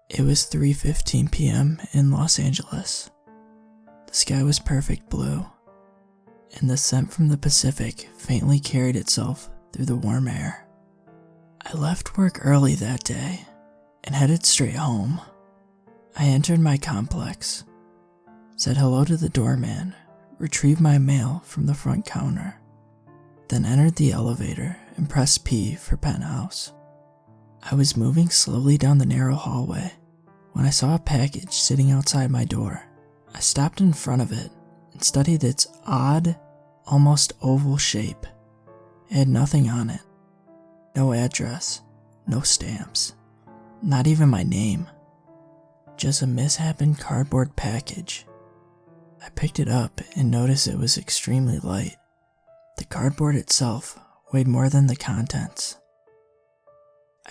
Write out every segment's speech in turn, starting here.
It was 3:15 p.m. in Los Angeles. The sky was perfect blue, and the scent from the Pacific faintly carried itself through the warm air. I left work early that day and headed straight home. I entered my complex, said hello to the doorman, retrieved my mail from the front counter, then entered the elevator and pressed P for penthouse. I was moving slowly down the narrow hallway when I saw a package sitting outside my door. I stopped in front of it and studied its odd, almost oval shape. It had nothing on it. No address, no stamps, not even my name. Just a misshapen cardboard package. I picked it up and noticed it was extremely light. The cardboard itself weighed more than the contents.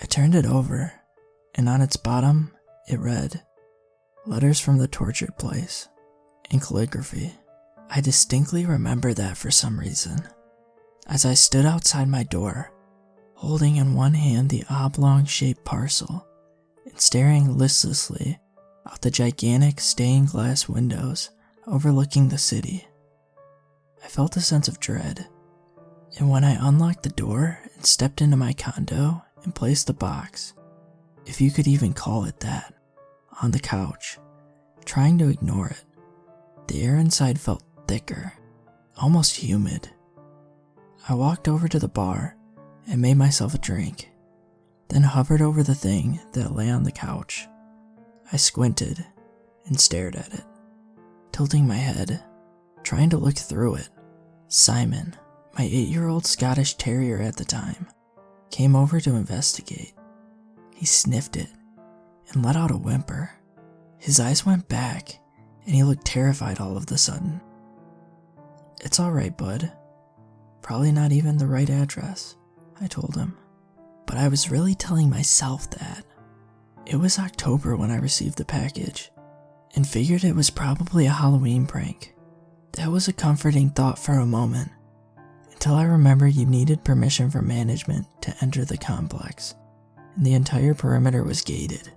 I turned it over, and on its bottom, it read, "Letters from the tortured place," in calligraphy. I distinctly remember that for some reason. As I stood outside my door, holding in one hand the oblong-shaped parcel, and staring listlessly out the gigantic stained glass windows overlooking the city, I felt a sense of dread, and when I unlocked the door and stepped into my condo and placed the box, if you could even call it that, on the couch, trying to ignore it, the air inside felt thicker, almost humid. I walked over to the bar and made myself a drink, then hovered over the thing that lay on the couch. I squinted and stared at it, tilting my head, trying to look through it. Simon, my 8-year-old Scottish Terrier at the time, came over to investigate. He sniffed it and let out a whimper. His eyes went back and he looked terrified all of a sudden. "It's alright, bud. Probably not even the right address," I told him. But I was really telling myself that. It was October when I received the package, and figured it was probably a Halloween prank. That was a comforting thought for a moment, until I remembered you needed permission from management to enter the complex, and the entire perimeter was gated,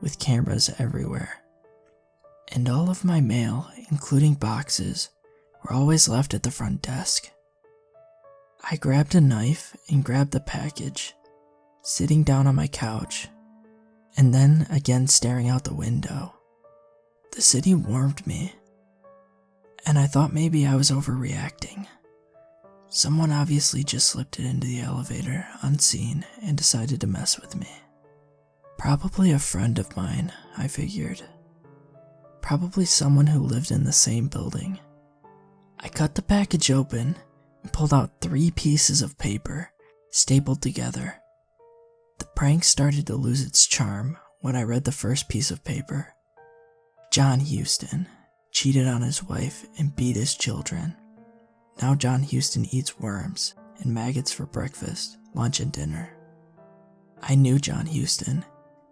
with cameras everywhere. And all of my mail, including boxes, were always left at the front desk. I grabbed a knife and grabbed the package, sitting down on my couch, and then again staring out the window. The city warmed me, and I thought maybe I was overreacting. Someone obviously just slipped it into the elevator unseen and decided to mess with me. Probably a friend of mine, I figured. Probably someone who lived in the same building. I cut the package open and pulled out 3 pieces of paper, stapled together. The prank started to lose its charm when I read the first piece of paper. John Houston cheated on his wife and beat his children. Now John Houston eats worms and maggots for breakfast, lunch, and dinner. I knew John Houston.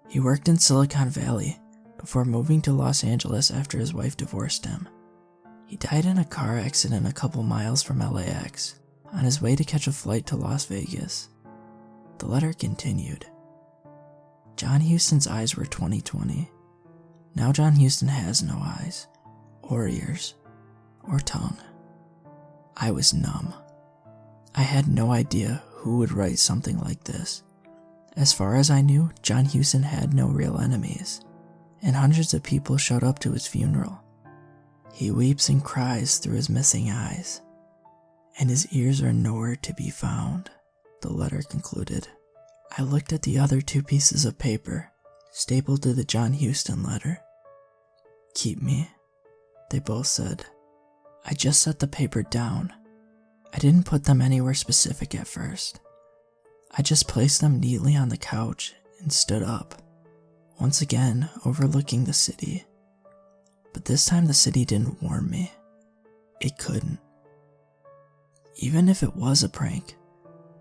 He worked in Silicon Valley before moving to Los Angeles after his wife divorced him. He died in a car accident a couple miles from LAX on his way to catch a flight to Las Vegas. The letter continued. John Houston's eyes were 20/20. Now John Houston has no eyes, or ears, or tongue. I was numb. I had no idea who would write something like this. As far as I knew, John Houston had no real enemies, and hundreds of people showed up to his funeral. He weeps and cries through his missing eyes, and his ears are nowhere to be found, the letter concluded. I looked at the other 2 pieces of paper, stapled to the John Houston letter. "Keep me," they both said. I just set the paper down. I didn't put them anywhere specific at first. I just placed them neatly on the couch and stood up, once again overlooking the city. But this time the city didn't warm me. It couldn't. Even if it was a prank,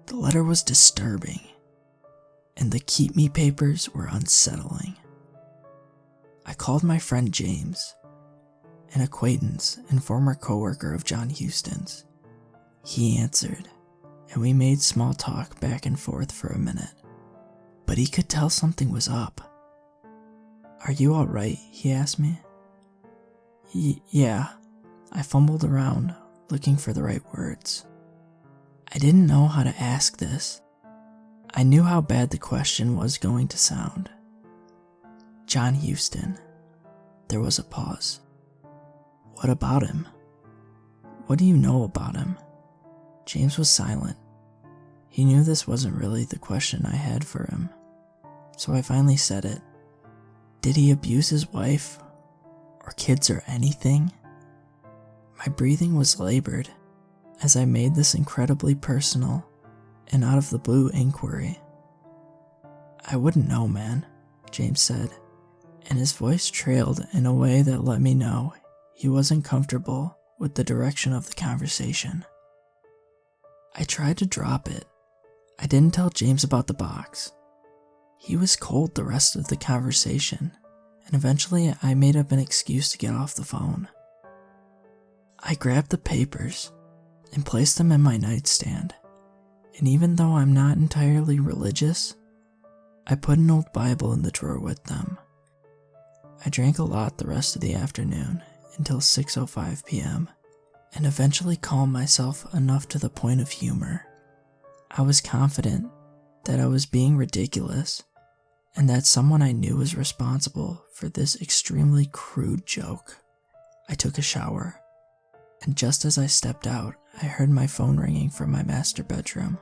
the letter was disturbing, and the keep me papers were unsettling. I called my friend James, an acquaintance and former coworker of John Houston's. He answered, and we made small talk back and forth for a minute, but he could tell something was up. "Are you alright?" he asked me. Yeah. I fumbled around, looking for the right words. I didn't know how to ask this. I knew how bad the question was going to sound. "John Houston." There was a pause. "What about him? What do you know about him?" James was silent. He knew this wasn't really the question I had for him. So I finally said it. "Did he abuse his wife? Or kids or anything?" My breathing was labored as I made this incredibly personal and out of the blue inquiry. "I wouldn't know, man," James said, and his voice trailed in a way that let me know he wasn't comfortable with the direction of the conversation. I tried to drop it. I didn't tell James about the box. He was cold the rest of the conversation, and eventually I made up an excuse to get off the phone. I grabbed the papers and placed them in my nightstand, and even though I'm not entirely religious, I put an old Bible in the drawer with them. I drank a lot the rest of the afternoon until 6:05 p.m. and eventually calmed myself enough to the point of humor. I was confident that I was being ridiculous and that someone I knew was responsible for this extremely crude joke. I took a shower, and just as I stepped out, I heard my phone ringing from my master bedroom.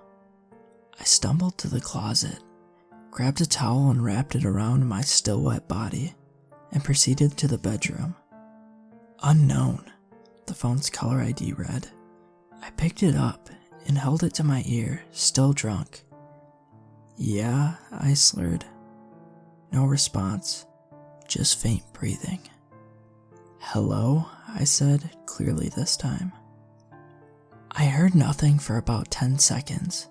I stumbled to the closet, grabbed a towel and wrapped it around my still wet body, and proceeded to the bedroom. "Unknown," the phone's caller ID read. I picked it up and held it to my ear, still drunk. "Yeah," I slurred. No response, just faint breathing. "Hello?" I said, clearly this time. I heard nothing for about 10 seconds,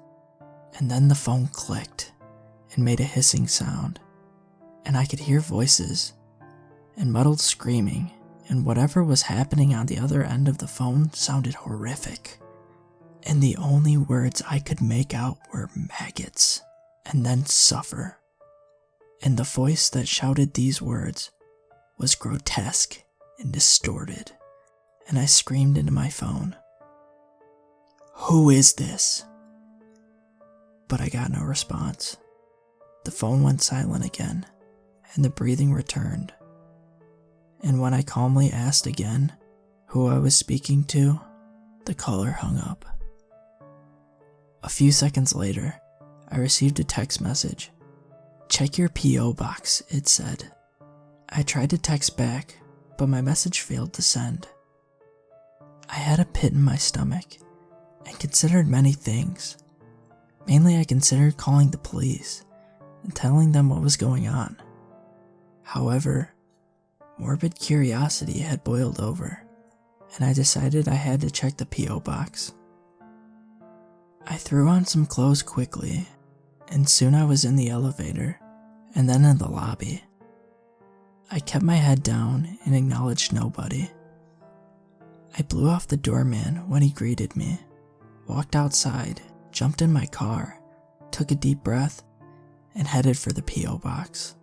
and then the phone clicked and made a hissing sound, and I could hear voices and muddled screaming, and whatever was happening on the other end of the phone sounded horrific, and the only words I could make out were "maggots" and then "suffer," and the voice that shouted these words was grotesque and distorted, and I screamed into my phone, "Who is this?" But I got no response. The phone went silent again, and the breathing returned. And when I calmly asked again who I was speaking to, the caller hung up. A few seconds later, I received a text message. "Check your P.O. box," it said. I tried to text back, but my message failed to send. I had a pit in my stomach and considered many things. Mainly I considered calling the police and telling them what was going on. However, morbid curiosity had boiled over, and I decided I had to check the P.O. box. I threw on some clothes quickly, and soon I was in the elevator and then in the lobby. I kept my head down and acknowledged nobody. I blew off the doorman when he greeted me, walked outside, jumped in my car, took a deep breath, and headed for the P.O. box.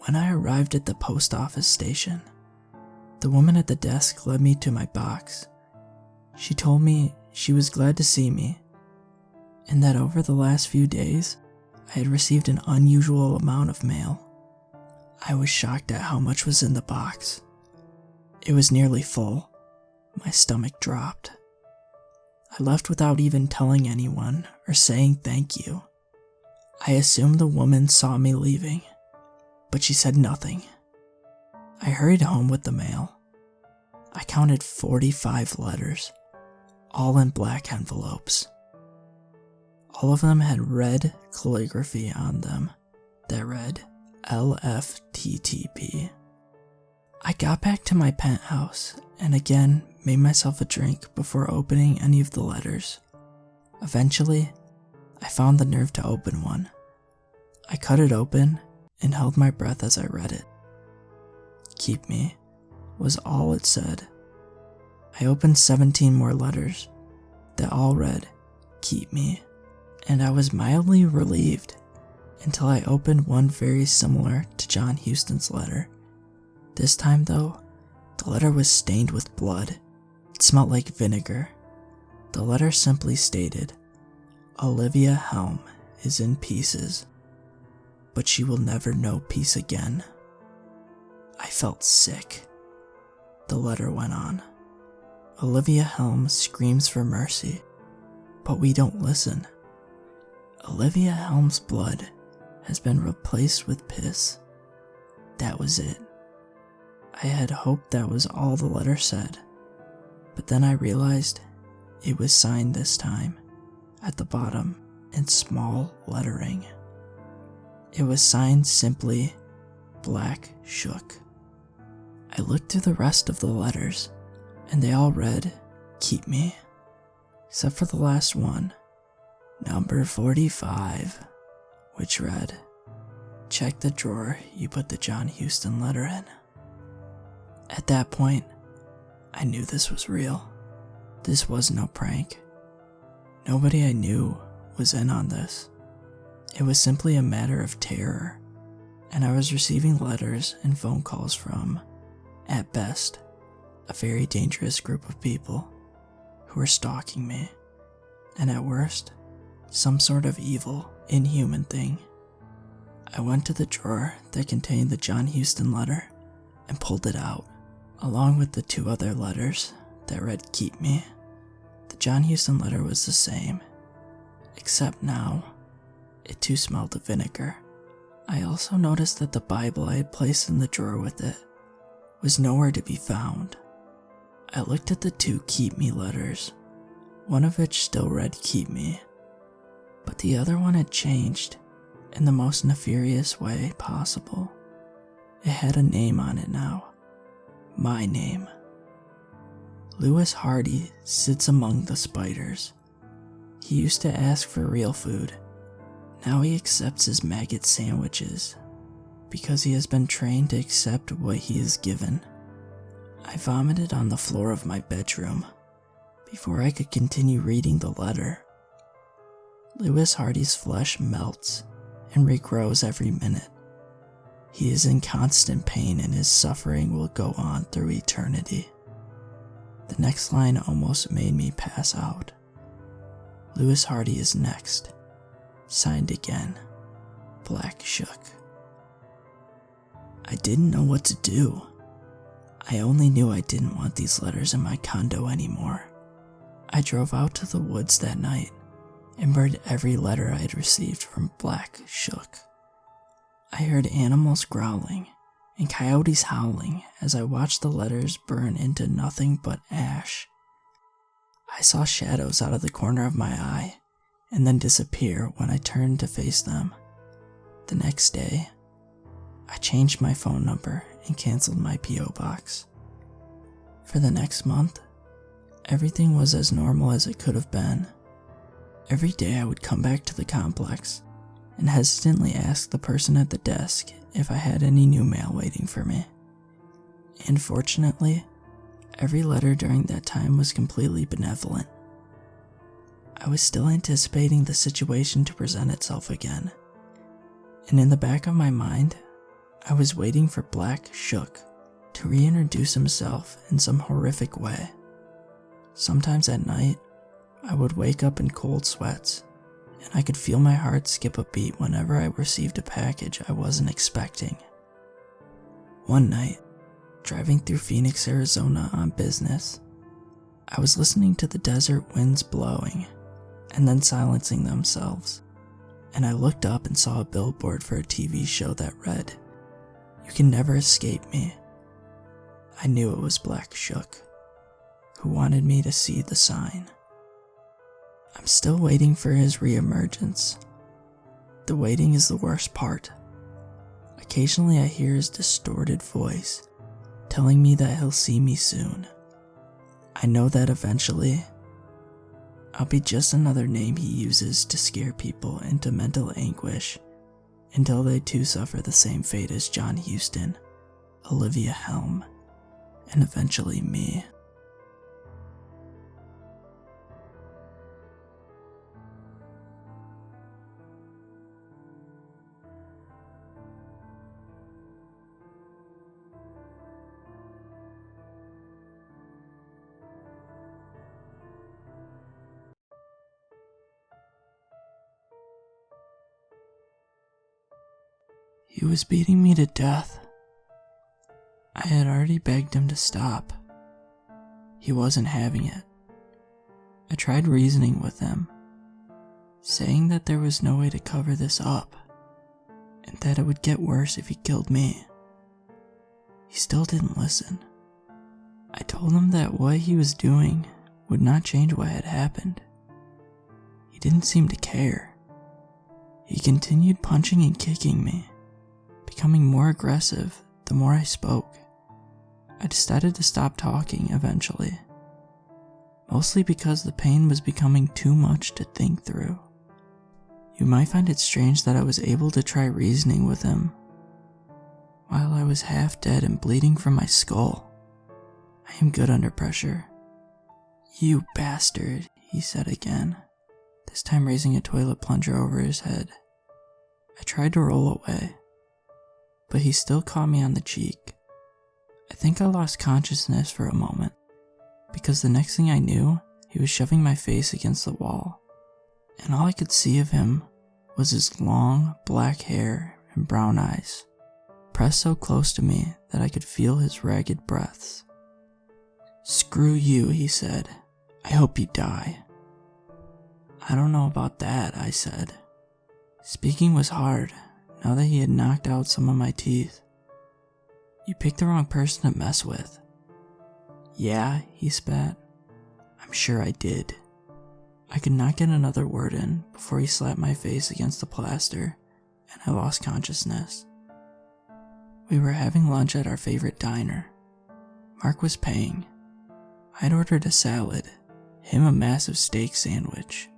When I arrived at the post office station, the woman at the desk led me to my box. She told me she was glad to see me, and that over the last few days, I had received an unusual amount of mail. I was shocked at how much was in the box. It was nearly full. My stomach dropped. I left without even telling anyone or saying thank you. I assumed the woman saw me leaving, but she said nothing. I hurried home with the mail. I counted 45 letters, all in black envelopes. All of them had red calligraphy on them that read LFTTP. I got back to my penthouse and again made myself a drink before opening any of the letters. Eventually, I found the nerve to open one. I cut it open and held my breath as I read it. "Keep me," was all it said. I opened 17 more letters that all read, "Keep me," and I was mildly relieved until I opened one very similar to John Huston's letter. This time though, the letter was stained with blood. It smelled like vinegar. The letter simply stated, "Olivia Helm is in pieces, but she will never know peace again." I felt sick. The letter went on. "Olivia Helm screams for mercy, but we don't listen. Olivia Helm's blood has been replaced with piss." That was it. I had hoped that was all the letter said, but then I realized it was signed this time, at the bottom, in small lettering. It was signed simply, Black Shook. I looked through the rest of the letters, and they all read, "Keep me," except for the last one, number 45, which read, "Check the drawer you put the John Huston letter in." At that point, I knew this was real. This was no prank. Nobody I knew was in on this. It was simply a matter of terror, and I was receiving letters and phone calls from, at best, a very dangerous group of people who were stalking me, and at worst, some sort of evil, inhuman thing. I went to the drawer that contained the John Huston letter and pulled it out, along with the 2 other letters that read "Keep me." The John Huston letter was the same, except now, it too smelled of vinegar. I also noticed that the Bible I had placed in the drawer with it was nowhere to be found. I looked at the 2 "Keep me" letters, one of which still read "Keep me," but the other one had changed in the most nefarious way possible. It had a name on it now. My name. Lewis Hardy sits among the spiders. He used to ask for real food. Now he accepts his maggot sandwiches because he has been trained to accept what he is given. I vomited on the floor of my bedroom before I could continue reading the letter. Lewis Hardy's flesh melts and regrows every minute. He is in constant pain and his suffering will go on through eternity. The next line almost made me pass out. Lewis Hardy is next. Signed again, Black Shook. I didn't know what to do. I only knew I didn't want these letters in my condo anymore. I drove out to the woods that night and burned every letter I had received from Black Shook. I heard animals growling and coyotes howling as I watched the letters burn into nothing but ash. I saw shadows out of the corner of my eye and then disappear when I turned to face them. The next day, I changed my phone number and canceled my P.O. box. For the next month, everything was as normal as it could have been. Every day I would come back to the complex and hesitantly ask the person at the desk if I had any new mail waiting for me. And fortunately, every letter during that time was completely benevolent. I was still anticipating the situation to present itself again, and in the back of my mind, I was waiting for Black Shook to reintroduce himself in some horrific way. Sometimes at night, I would wake up in cold sweats, and I could feel my heart skip a beat whenever I received a package I wasn't expecting. One night, driving through Phoenix, Arizona on business, I was listening to the desert winds blowing and then silencing themselves, and I looked up and saw a billboard for a TV show that read, "You can never escape me." I knew it was Black Shook, who wanted me to see the sign. I'm still waiting for his reemergence. The waiting is the worst part. Occasionally I hear his distorted voice telling me that he'll see me soon. I know that eventually, I'll be just another name he uses to scare people into mental anguish until they too suffer the same fate as John Huston, Olivia Helm, and eventually me. He was beating me to death. I had already begged him to stop. He wasn't having it. I tried reasoning with him, saying that there was no way to cover this up, and that it would get worse if he killed me. He still didn't listen. I told him that what he was doing would not change what had happened. He didn't seem to care. He continued punching and kicking me, becoming more aggressive the more I spoke. I decided to stop talking eventually, mostly because the pain was becoming too much to think through. You might find it strange that I was able to try reasoning with him while I was half dead and bleeding from my skull. I am good under pressure. You bastard, he said again, this time raising a toilet plunger over his head. I tried to roll away, but he still caught me on the cheek. I think I lost consciousness for a moment, because the next thing I knew, he was shoving my face against the wall, and all I could see of him was his long, black hair and brown eyes, pressed so close to me that I could feel his ragged breaths. "Screw you," he said. "I hope you die." "I don't know about that," I said. Speaking was hard, now that he had knocked out some of my teeth. "You picked the wrong person to mess with." "Yeah," he spat. "I'm sure I did." I could not get another word in before he slapped my face against the plaster, and I lost consciousness. We were having lunch at our favorite diner. Mark was paying. I'd ordered a salad, him a massive steak sandwich.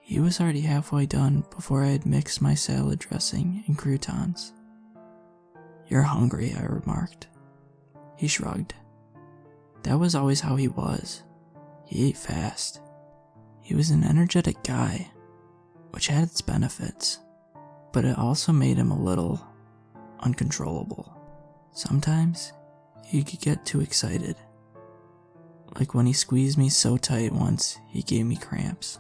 He was already halfway done before I had mixed my salad dressing and croutons. "You're hungry," I remarked. He shrugged. That was always how he was. He ate fast. He was an energetic guy, which had its benefits, but it also made him a little uncontrollable. Sometimes he could get too excited, like when he squeezed me so tight once he gave me cramps.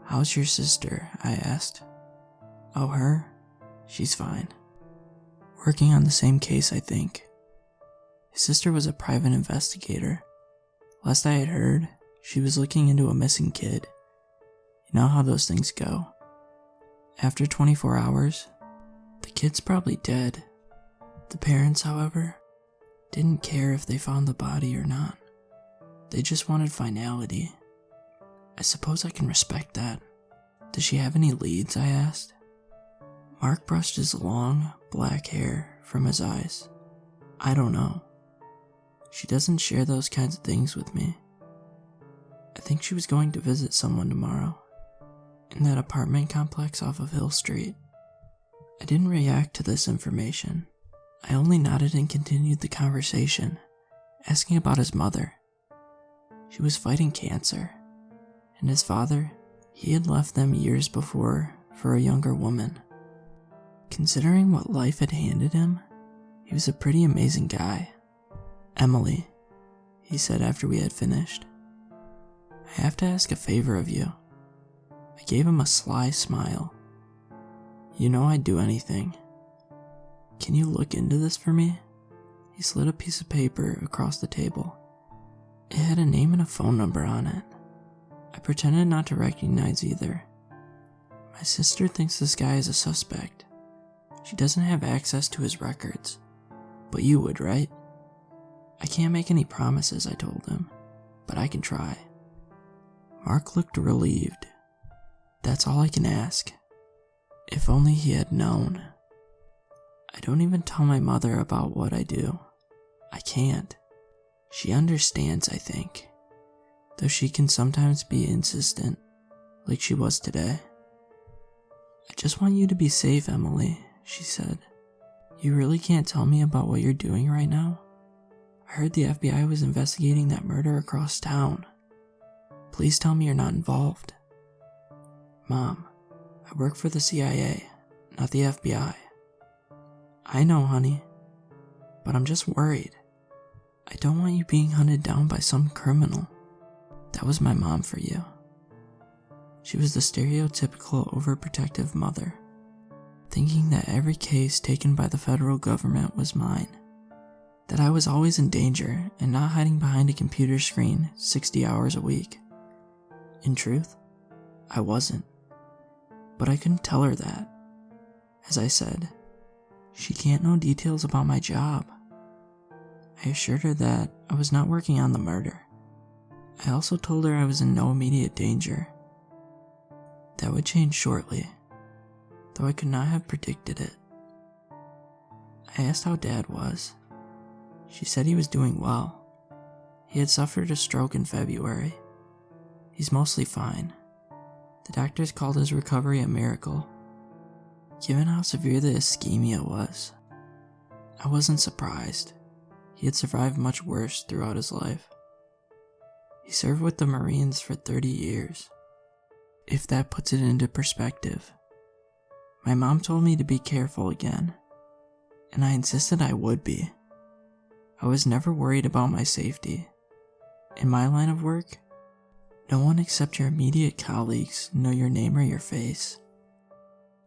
"How's your sister?" I asked. "Oh, her? She's fine. Working on the same case, I think." His sister was a private investigator. Last I had heard, she was looking into a missing kid. You know how those things go. After 24 hours, the kid's probably dead. The parents, however, didn't care if they found the body or not. They just wanted finality. I suppose I can respect that. "Does she have any leads?" I asked. Mark brushed his long, black hair from his eyes. "I don't know. She doesn't share those kinds of things with me. I think she was going to visit someone tomorrow, in that apartment complex off of Hill Street." I didn't react to this information. I only nodded and continued the conversation, asking about his mother. She was fighting cancer, and his father, he had left them years before for a younger woman. Considering what life had handed him, he was a pretty amazing guy. "Emily," he said after we had finished, "I have to ask a favor of you." I gave him a sly smile. "You know I'd do anything. Can you look into this for me?" He slid a piece of paper across the table. It had a name and a phone number on it. I pretended not to recognize either. My sister thinks this guy is a suspect. She doesn't have access to his records. But you would, right? "I can't make any promises," I told him, "but I can try." Mark looked relieved. "That's all I can ask. If only he had known." I don't even tell my mother about what I do. I can't. She understands, I think, though she can sometimes be insistent, like she was today. "I just want you to be safe, Emily," she said. "You really can't tell me about what you're doing right now? I heard the FBI was investigating that murder across town. Please tell me you're not involved." "Mom, I work for the CIA, not the FBI." "I know, honey, but I'm just worried. I don't want you being hunted down by some criminal." That was my mom for you. She was the stereotypical overprotective mother. thinking that every case taken by the federal government was mine, that I was always in danger and not hiding behind a computer screen 60 hours a week. In truth, I wasn't, but I couldn't tell her that. As I said, she can't know details about my job. I assured her that I was not working on the murder. I also told her I was in no immediate danger. That would change shortly, though I could not have predicted it. I asked how Dad was. She said he was doing well. He had suffered a stroke in February. He's mostly fine. The doctors called his recovery a miracle, given how severe the ischemia was. I wasn't surprised. He had survived much worse throughout his life. He served with the Marines for 30 years. If that puts it into perspective. My mom told me to be careful again, and I insisted I would be. I was never worried about my safety. In my line of work, no one except your immediate colleagues know your name or your face.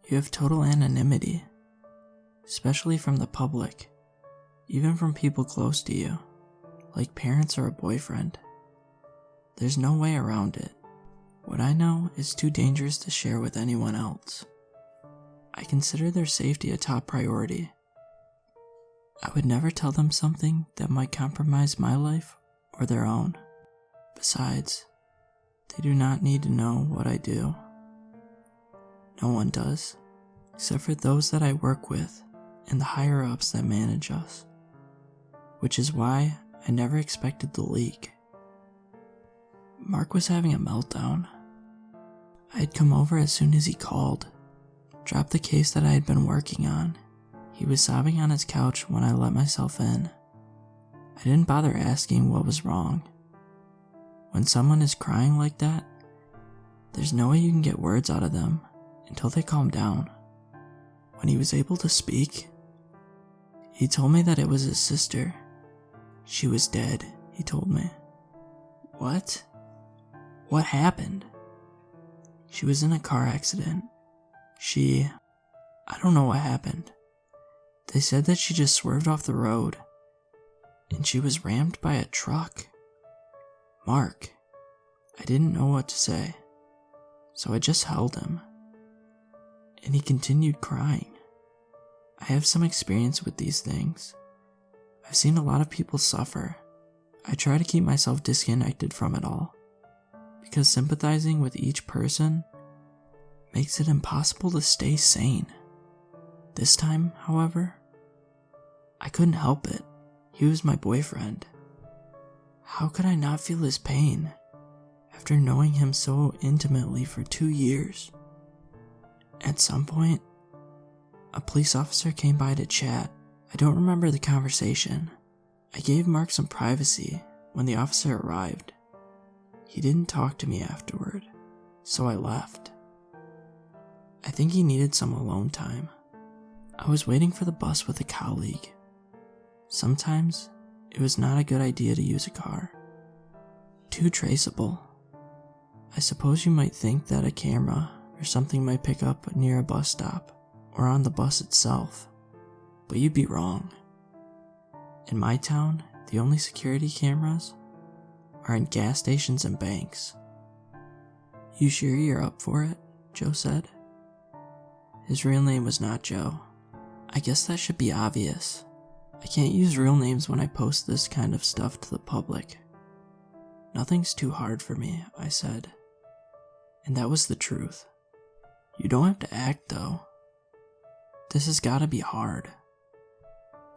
You have total anonymity, especially from the public, even from people close to you, like parents or a boyfriend. There's no way around it. What I know is too dangerous to share with anyone else. I consider their safety a top priority. I would never tell them something that might compromise my life or their own. Besides, they do not need to know what I do. No one does, except for those that I work with and the higher-ups that manage us. Which is why I never expected the leak. Mark was having a meltdown. I had come over as soon as he called, dropped the case that I had been working on. He was sobbing on his couch when I let myself in. I didn't bother asking what was wrong. When someone is crying like that, there's no way you can get words out of them until they calm down. When he was able to speak, he told me that it was his sister. She was dead, he told me. What? What happened? She was in a car accident. I don't know what happened. They said that she just swerved off the road, and she was rammed by a truck. Mark, I didn't know what to say, so I just held him. And he continued crying. I have some experience with these things. I've seen a lot of people suffer. I try to keep myself disconnected from it all, because sympathizing with each person makes it impossible to stay sane. This time, however, I couldn't help it. He was my boyfriend. How could I not feel his pain after knowing him so intimately for 2 years? At some point, a police officer came by to chat. I don't remember the conversation. I gave Mark some privacy when the officer arrived. He didn't talk to me afterward, so I left. I think he needed some alone time. I was waiting for the bus with a colleague. Sometimes, it was not a good idea to use a car. Too traceable. I suppose you might think that a camera or something might pick up near a bus stop or on the bus itself, but you'd be wrong. In my town, the only security cameras are in gas stations and banks. You sure you're up for it? Joe said. His real name was not Joe. I guess that should be obvious. I can't use real names when I post this kind of stuff to the public. Nothing's too hard for me, I said. And that was the truth. You don't have to act, though. This has gotta be hard.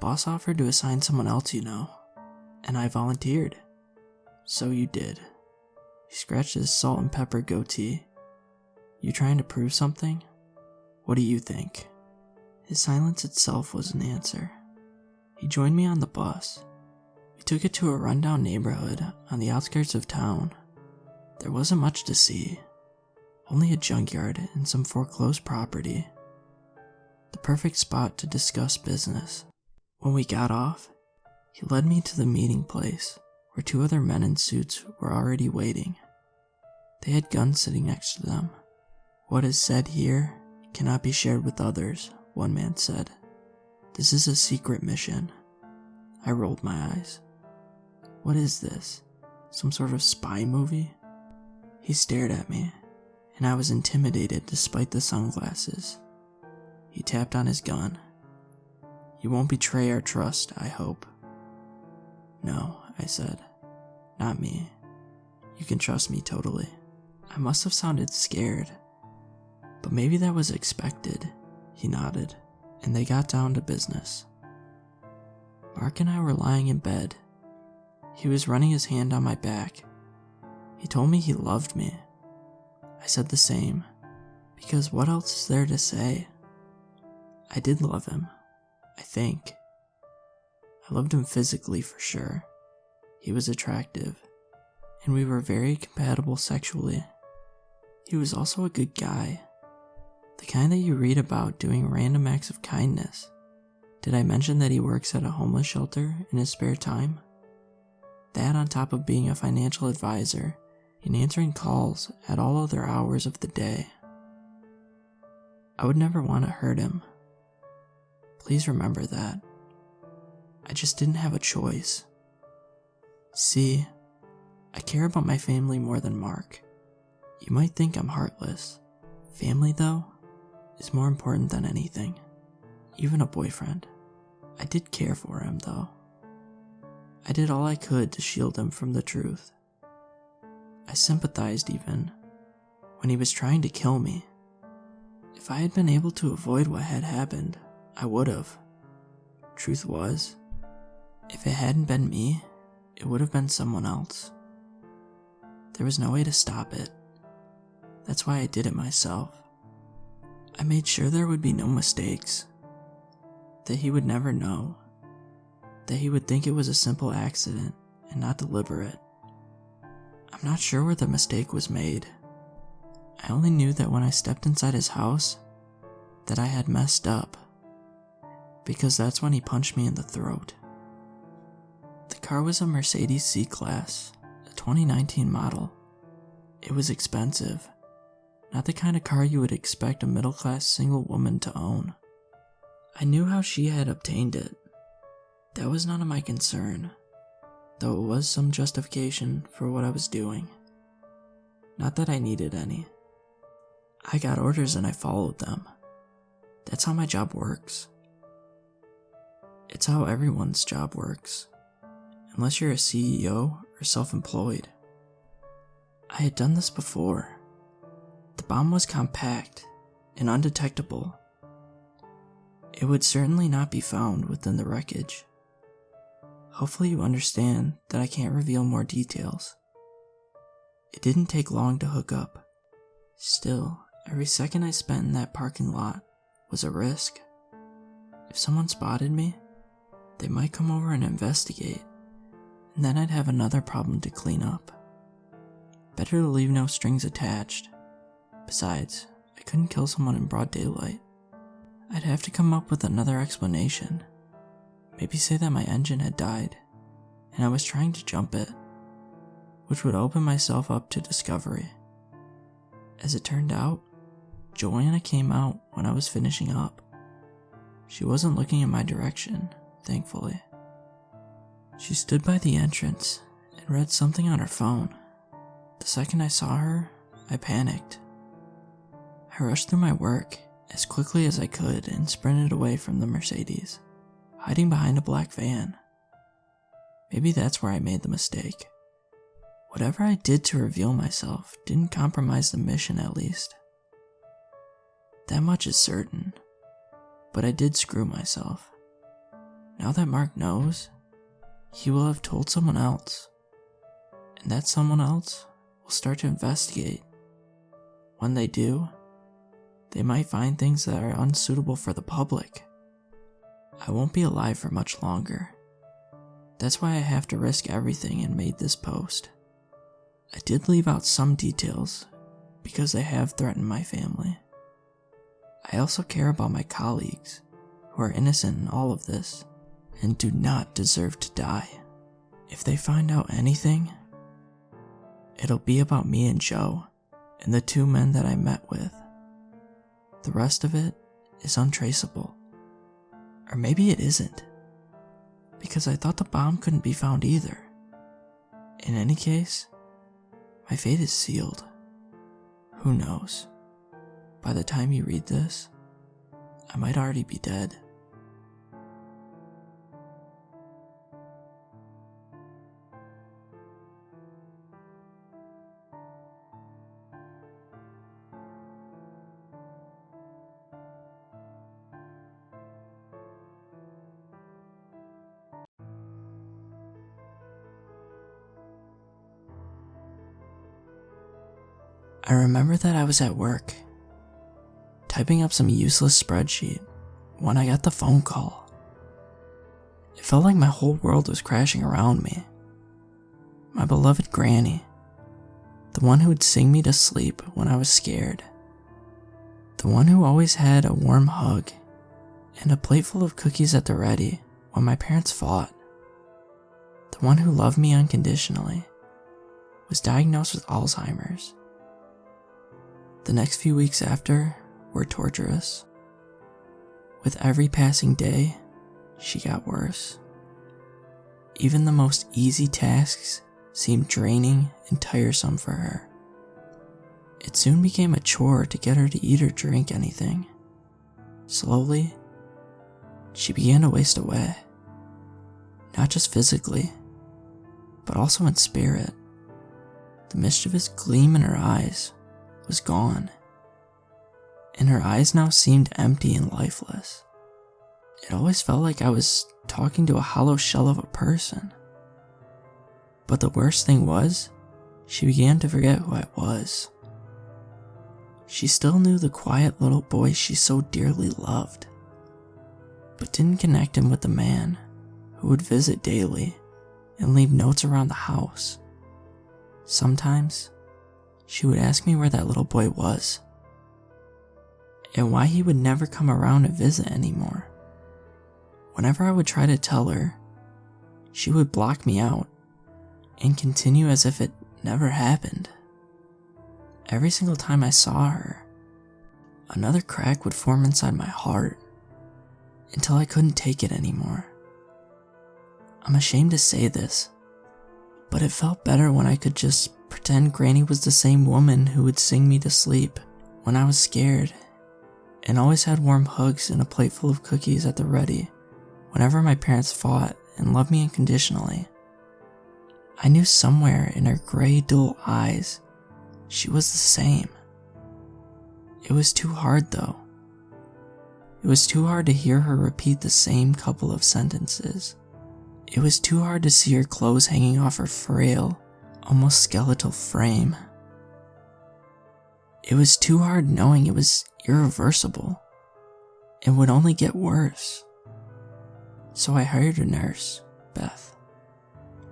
Boss offered to assign someone else you know, and I volunteered. So you did. He scratched his salt and pepper goatee. You trying to prove something? What do you think? His silence itself was an answer. He joined me on the bus. We took it to a rundown neighborhood on the outskirts of town. There wasn't much to see. Only a junkyard and some foreclosed property. The perfect spot to discuss business. When we got off, he led me to the meeting place where 2 other men in suits were already waiting. They had guns sitting next to them. What is said here cannot be shared with others, one man said. "This is a secret mission." I rolled my eyes. "What is this? Some sort of spy movie?" He stared at me, and I was intimidated despite the sunglasses. He tapped on his gun. "You won't betray our trust, I hope." "No," I said. "Not me. You can trust me totally." I must have sounded scared, but maybe that was expected. He nodded, and they got down to business. Mark and I were lying in bed. He was running his hand on my back. He told me he loved me. I said the same, because what else is there to say? I did love him, I think. I loved him physically for sure. He was attractive, and we were very compatible sexually. He was also a good guy, the kind that you read about doing random acts of kindness. Did I mention that he works at a homeless shelter in his spare time? That on top of being a financial advisor and answering calls at all other hours of the day. I would never want to hurt him. Please remember that. I just didn't have a choice. See, I care about my family more than Mark. You might think I'm heartless. Family, though, is more important than anything. Even a boyfriend. I did care for him, though. I did all I could to shield him from the truth. I sympathized even when he was trying to kill me. If I had been able to avoid what had happened, I would have. Truth was, if it hadn't been me, it would have been someone else. There was no way to stop it. That's why I did it myself. I made sure there would be no mistakes, that he would never know, that he would think it was a simple accident and not deliberate. I'm not sure where the mistake was made. I only knew that when I stepped inside his house, that I had messed up, because that's when he punched me in the throat. The car was a Mercedes C-Class, a 2019 model. It was expensive. Not the kind of car you would expect a middle-class single woman to own. I knew how she had obtained it. That was none of my concern, though it was some justification for what I was doing. Not that I needed any. I got orders and I followed them. That's how my job works. It's how everyone's job works, unless you're a CEO or self-employed. I had done this before. The bomb was compact and undetectable. It would certainly not be found within the wreckage. Hopefully you understand that I can't reveal more details. It didn't take long to hook up. Still, every second I spent in that parking lot was a risk. If someone spotted me, they might come over and investigate, and then I'd have another problem to clean up. Better to leave no strings attached. Besides, I couldn't kill someone in broad daylight. I'd have to come up with another explanation. Maybe say that my engine had died, and I was trying to jump it, which would open myself up to discovery. As it turned out, Joanna came out when I was finishing up. She wasn't looking in my direction, thankfully. She stood by the entrance and read something on her phone. The second I saw her, I panicked. I rushed through my work as quickly as I could and sprinted away from the Mercedes, hiding behind a black van. Maybe that's where I made the mistake. Whatever I did to reveal myself didn't compromise the mission, at least. That much is certain, but I did screw myself. Now that Mark knows, he will have told someone else, and that someone else will start to investigate. When they do, they might find things that are unsuitable for the public. I won't be alive for much longer. That's why I have to risk everything and made this post. I did leave out some details because they have threatened my family. I also care about my colleagues who are innocent in all of this and do not deserve to die. If they find out anything, it'll be about me and Joe and the two men that I met with. The rest of it is untraceable. Or maybe it isn't, because I thought the bomb couldn't be found either. In any case, my fate is sealed. Who knows? By the time you read this, I might already be dead. I remember that I was at work, typing up some useless spreadsheet, when I got the phone call. It felt like my whole world was crashing around me. My beloved Granny, the one who would sing me to sleep when I was scared, the one who always had a warm hug and a plate full of cookies at the ready when my parents fought, the one who loved me unconditionally, was diagnosed with Alzheimer's. The next few weeks after were torturous. With every passing day, she got worse. Even the most easy tasks seemed draining and tiresome for her. It soon became a chore to get her to eat or drink anything. Slowly, she began to waste away. Not just physically, but also in spirit. The mischievous gleam in her eyes was gone, and her eyes now seemed empty and lifeless. It always felt like I was talking to a hollow shell of a person. But the worst thing was, she began to forget who I was. She still knew the quiet little boy she so dearly loved, but didn't connect him with the man who would visit daily and leave notes around the house. Sometimes, she would ask me where that little boy was, and why he would never come around to visit anymore. Whenever I would try to tell her, she would block me out and continue as if it never happened. Every single time I saw her, another crack would form inside my heart until I couldn't take it anymore. I'm ashamed to say this, but it felt better when I could just pretend Granny was the same woman who would sing me to sleep when I was scared, and always had warm hugs and a plate full of cookies at the ready whenever my parents fought and loved me unconditionally. I knew somewhere in her gray, dull eyes she was the same. It was too hard though. It was too hard to hear her repeat the same couple of sentences. It was too hard to see her clothes hanging off her frail, almost skeletal frame. It was too hard knowing it was irreversible and would only get worse. So I hired a nurse, Beth,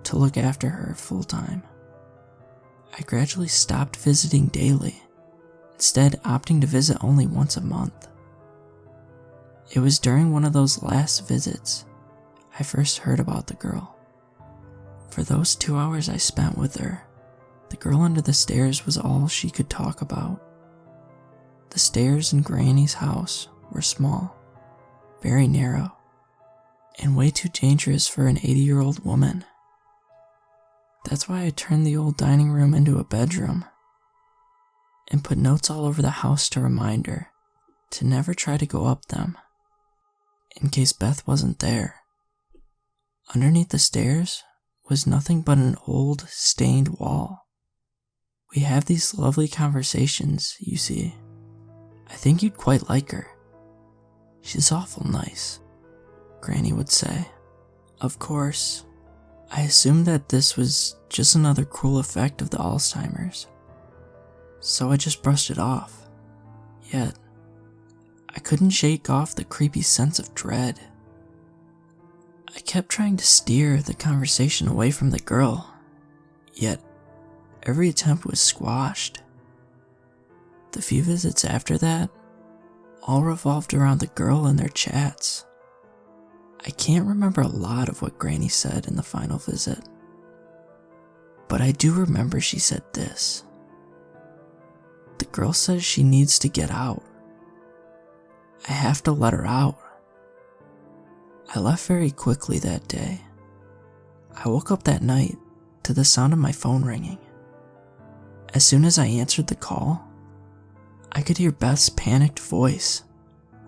to look after her full time. I gradually stopped visiting daily, instead opting to visit only once a month. It was during one of those last visits I first heard about the girl. For those 2 hours I spent with her, the girl under the stairs was all she could talk about. The stairs in Granny's house were small, very narrow, and way too dangerous for an 80-year-old woman. That's why I turned the old dining room into a bedroom and put notes all over the house to remind her to never try to go up them, in case Beth wasn't there. Underneath the stairs was nothing but an old, stained wall. We have these lovely conversations, you see. I think you'd quite like her. She's awful nice, Granny would say. Of course, I assumed that this was just another cruel effect of the Alzheimer's, so I just brushed it off. Yet, I couldn't shake off the creepy sense of dread. I kept trying to steer the conversation away from the girl, yet every attempt was squashed. The few visits after that all revolved around the girl and their chats. I can't remember a lot of what Granny said in the final visit, but I do remember she said this. The girl says she needs to get out. I have to let her out. I left very quickly that day. I woke up that night to the sound of my phone ringing. As soon as I answered the call, I could hear Beth's panicked voice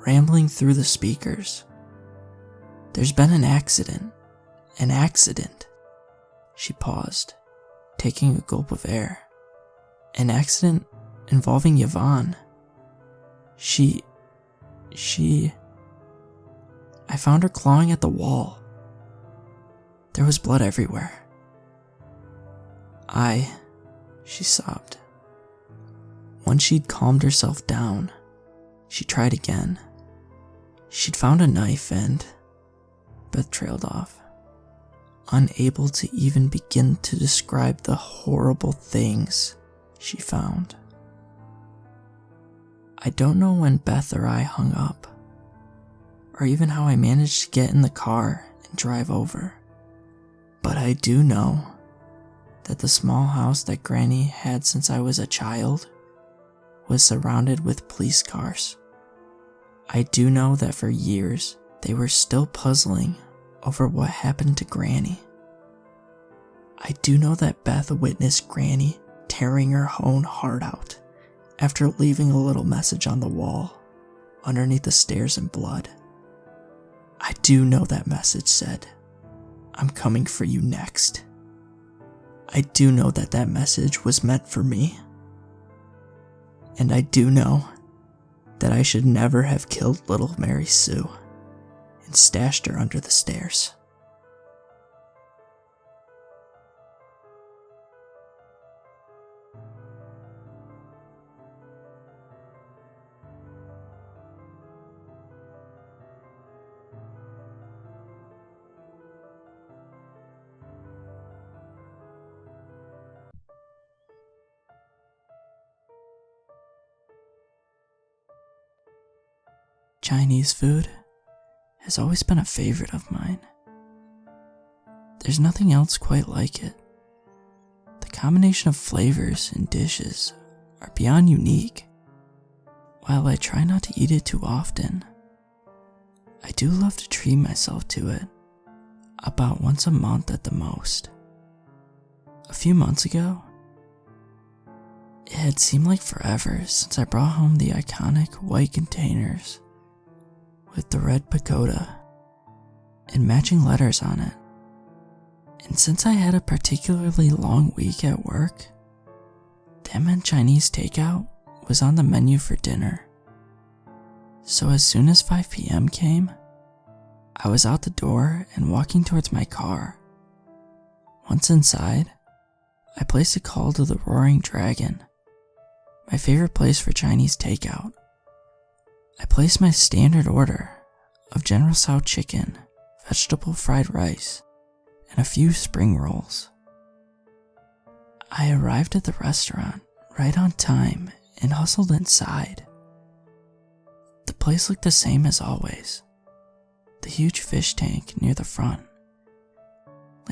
rambling through the speakers. "There's been an accident. An accident." She paused, taking a gulp of air. "An accident involving Yvonne. She... I found her clawing at the wall. There was blood everywhere." She sobbed. Once she'd calmed herself down, she tried again. She'd found a knife and... Beth trailed off, unable to even begin to describe the horrible things she found. I don't know when Beth or I hung up, or even how I managed to get in the car and drive over. But I do know that the small house that Granny had since I was a child was surrounded with police cars. I do know that for years they were still puzzling over what happened to Granny. I do know that Beth witnessed Granny tearing her own heart out after leaving a little message on the wall underneath the stairs in blood. I do know that message said, "I'm coming for you next." I do know that that message was meant for me. And I do know that I should never have killed little Mary Sue and stashed her under the stairs. Chinese food has always been a favorite of mine. There's nothing else quite like it. The combination of flavors and dishes are beyond unique. While I try not to eat it too often, I do love to treat myself to it about once a month at the most. A few months ago, it had seemed like forever since I brought home the iconic white containers with the red pagoda and matching letters on it. And since I had a particularly long week at work, that meant Chinese takeout was on the menu for dinner. So as soon as 5 p.m. came, I was out the door and walking towards my car. Once inside, I placed a call to the Roaring Dragon, my favorite place for Chinese takeout. I placed my standard order of General Tso chicken, vegetable fried rice, and a few spring rolls. I arrived at the restaurant right on time and hustled inside. The place looked the same as always. The huge fish tank near the front,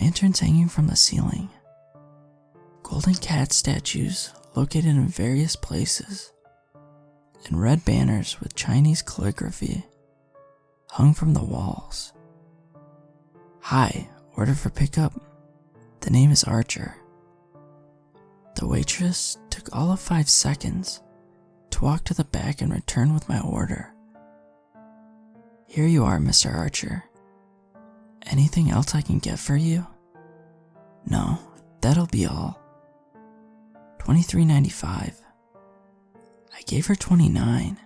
lanterns hanging from the ceiling, golden cat statues located in various places, and red banners with Chinese calligraphy hung from the walls. "Hi, order for pickup. The name is Archer." The waitress took all of 5 seconds to walk to the back and return with my order. "Here you are, Mr. Archer. Anything else I can get for you?" "No, that'll be all." $23.95. I gave her $29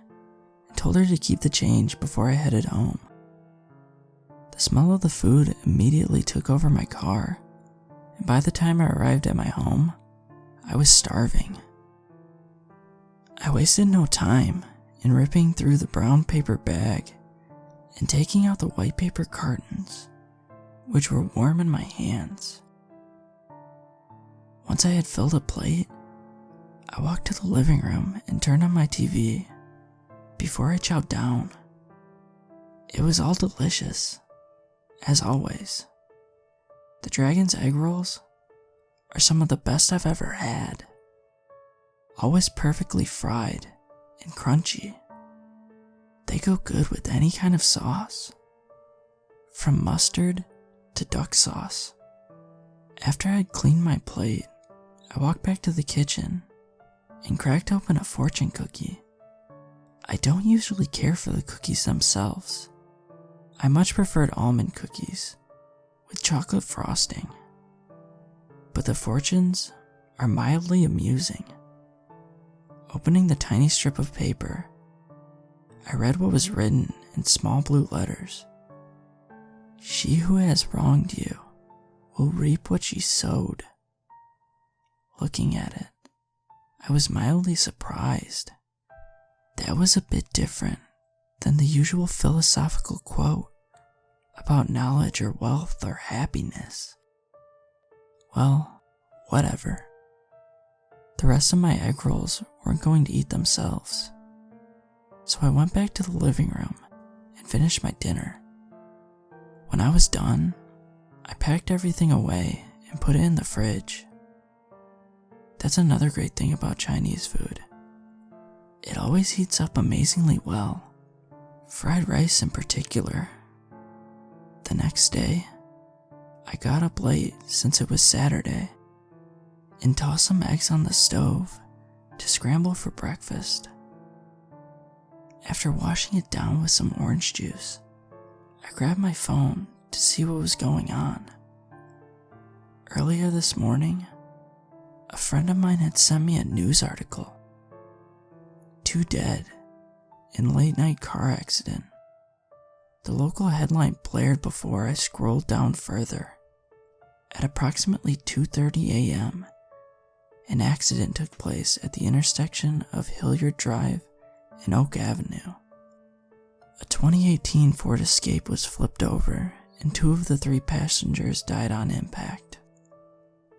and told her to keep the change before I headed home. The smell of the food immediately took over my car, and by the time I arrived at my home, I was starving. I wasted no time in ripping through the brown paper bag and taking out the white paper cartons, which were warm in my hands. Once I had filled a plate, I walked to the living room and turned on my TV before I chowed down. It was all delicious, as always. The dragon's egg rolls are some of the best I've ever had. Always perfectly fried and crunchy. they go good with any kind of sauce, from mustard to duck sauce. After I'd cleaned my plate, I walked back to the kitchen and cracked open a fortune cookie. I don't usually care for the cookies themselves. I much preferred almond cookies with chocolate frosting. But the fortunes are mildly amusing. Opening the tiny strip of paper, I read what was written in small blue letters. She who has wronged you will reap what she sowed. Looking at it, I was mildly surprised. That was a bit different than the usual philosophical quote about knowledge or wealth or happiness. Well, whatever. The rest of my egg rolls weren't going to eat themselves, so I went back to the living room and finished my dinner. When I was done, I packed everything away and put it in the fridge. That's another great thing about Chinese food. It always heats up amazingly well, fried rice in particular. The next day, I got up late since it was Saturday and tossed some eggs on the stove to scramble for breakfast. After washing it down with some orange juice, I grabbed my phone to see what was going on. Earlier this morning, a friend of mine had sent me a news article. 2 dead in late-night car accident. The local headline blared before I scrolled down further. At approximately 2:30 a.m., an accident took place at the intersection of Hilliard Drive and Oak Avenue. A 2018 Ford Escape was flipped over and 2 of the 3 passengers died on impact.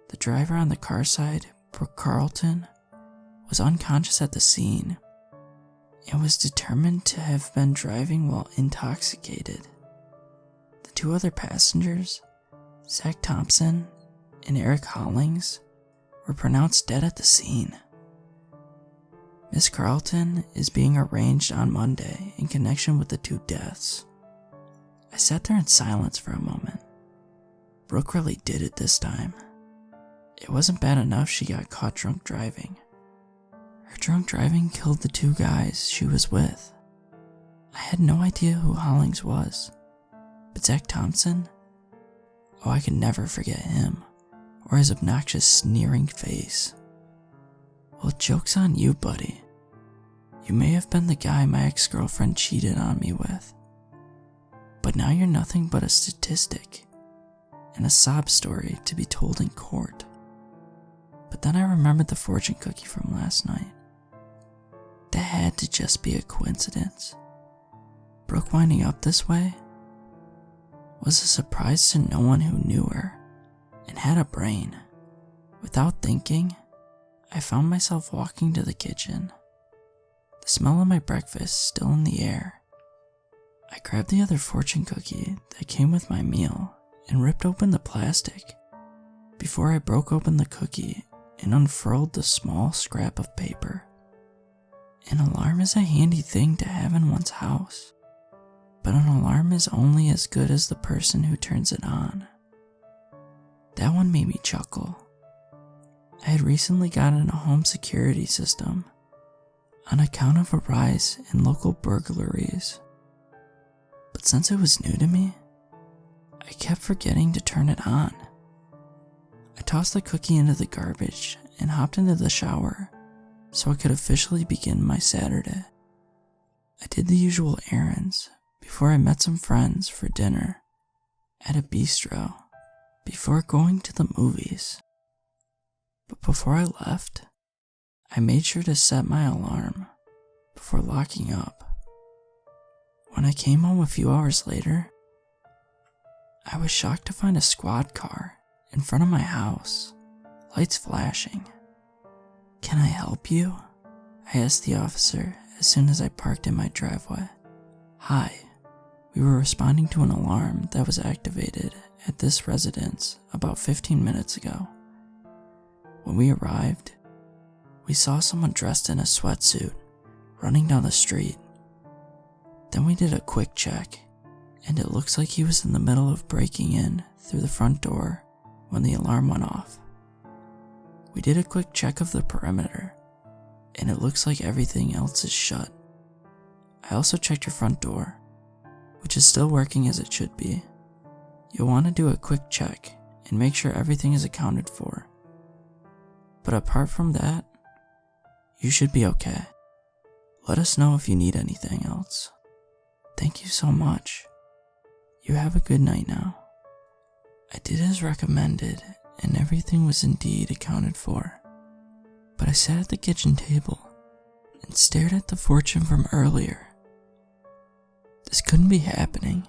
The driver on the car side, Brooke Carlton, was unconscious at the scene and was determined to have been driving while intoxicated. The 2 other passengers, Zach Thompson and Eric Hollings, were pronounced dead at the scene. Miss Carlton is being arraigned on Monday in connection with the 2 deaths. I sat there in silence for a moment. Brooke really did it this time. It wasn't bad enough she got caught drunk driving. Her drunk driving killed the 2 guys she was with. I had no idea who Hollings was, but Zach Thompson? Oh, I could never forget him, or his obnoxious sneering face. Well, joke's on you, buddy. You may have been the guy my ex-girlfriend cheated on me with, but now you're nothing but a statistic and a sob story to be told in court. But then I remembered the fortune cookie from last night. That had to just be a coincidence. Brooke winding up this way was a surprise to no one who knew her and had a brain. Without thinking, I found myself walking to the kitchen, the smell of my breakfast still in the air. I grabbed the other fortune cookie that came with my meal and ripped open the plastic before I broke open the cookie and unfurled the small scrap of paper. An alarm is a handy thing to have in one's house, but an alarm is only as good as the person who turns it on. That one made me chuckle. I had recently gotten a home security system on account of a rise in local burglaries, but since it was new to me, I kept forgetting to turn it on. I tossed the cookie into the garbage and hopped into the shower so I could officially begin my Saturday. I did the usual errands before I met some friends for dinner at a bistro before going to the movies. But before I left, I made sure to set my alarm before locking up. When I came home a few hours later, I was shocked to find a squad car in front of my house, lights flashing. "Can I help you?" I asked the officer as soon as I parked in my driveway. "Hi, we were responding to an alarm that was activated at this residence about 15 minutes ago. When we arrived, we saw someone dressed in a sweatsuit running down the street. Then we did a quick check, and it looks like he was in the middle of breaking in through the front door when the alarm went off. We did a quick check of the perimeter, and it looks like everything else is shut. I also checked your front door, which is still working as it should be. You'll want to do a quick check and make sure everything is accounted for. But apart from that, you should be okay. Let us know if you need anything else. Thank you so much. You have a good night now. I did as recommended, and everything was indeed accounted for. But I sat at the kitchen table and stared at the fortune from earlier. This couldn't be happening.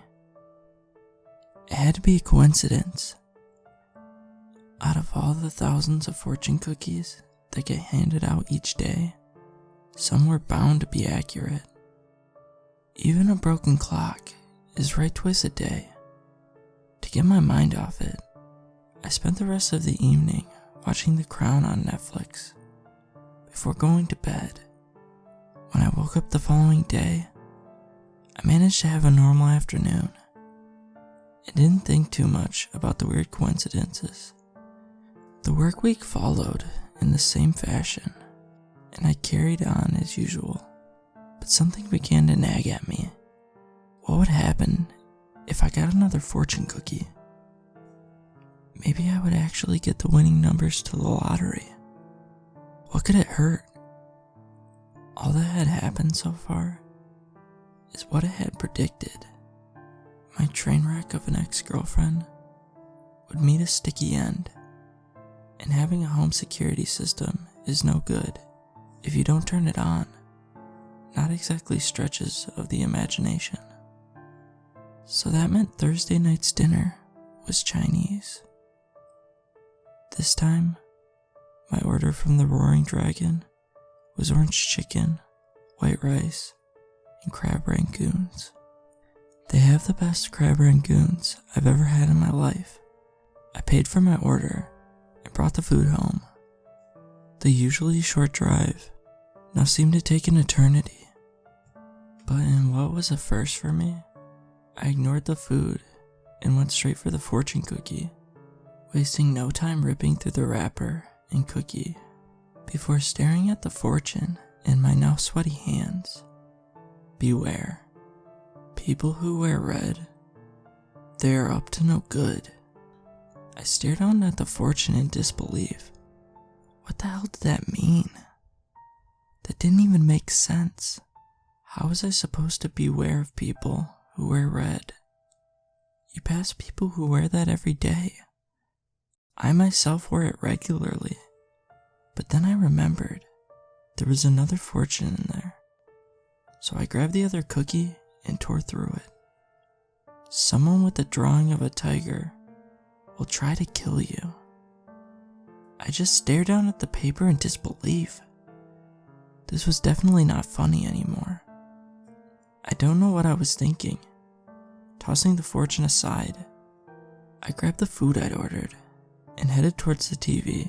It had to be a coincidence. Out of all the thousands of fortune cookies that get handed out each day, some were bound to be accurate. Even a broken clock is right twice a day. To get my mind off it, I spent the rest of the evening watching The Crown on Netflix before going to bed. When I woke up the following day, I managed to have a normal afternoon. I didn't think too much about the weird coincidences. The work week followed in the same fashion, and I carried on as usual. But something began to nag at me. What would happen if I got another fortune cookie? Maybe I would actually get the winning numbers to the lottery. What could it hurt? All that had happened so far is what it had predicted. My train wreck of an ex-girlfriend would meet a sticky end, and having a home security system is no good if you don't turn it on. Not exactly stretches of the imagination. So that meant Thursday night's dinner was Chinese. This time, my order from the Roaring Dragon was orange chicken, white rice, and crab rangoons. They have the best crab rangoons I've ever had in my life. I paid for my order and brought the food home. The usually short drive now seemed to take an eternity. But in what was a first for me, I ignored the food and went straight for the fortune cookie, wasting no time ripping through the wrapper and cookie before staring at the fortune in my now sweaty hands. Beware. People who wear red, they are up to no good. I stared down at the fortune in disbelief. What the hell did that mean? That didn't even make sense. How was I supposed to beware of people who wear red? You pass people who wear that every day. I myself wear it regularly. But then I remembered there was another fortune in there. So I grabbed the other cookie and tore through it. Someone with the drawing of a tiger will try to kill you. I just stared down at the paper in disbelief. This was definitely not funny anymore. I don't know what I was thinking. Tossing the fortune aside, I grabbed the food I'd ordered and headed towards the TV.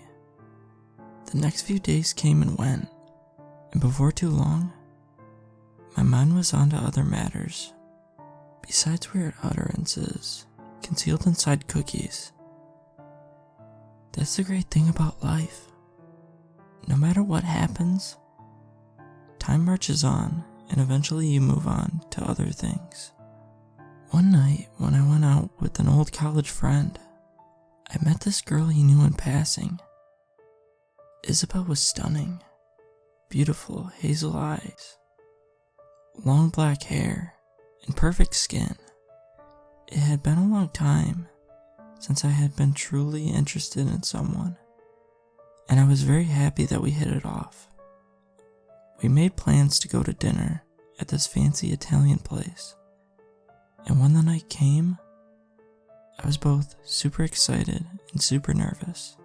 The next few days came and went, and before too long, my mind was on to other matters. Besides weird utterances concealed inside cookies. That's the great thing about life. No matter what happens, time marches on and eventually you move on to other things. One night when I went out with an old college friend, I met this girl he knew in passing. Isabel was stunning. Beautiful hazel eyes, long black hair, and perfect skin. It had been a long time since I had been truly interested in someone, and I was very happy that we hit it off. We made plans to go to dinner at this fancy Italian place, and when the night came, I was both super excited and super nervous.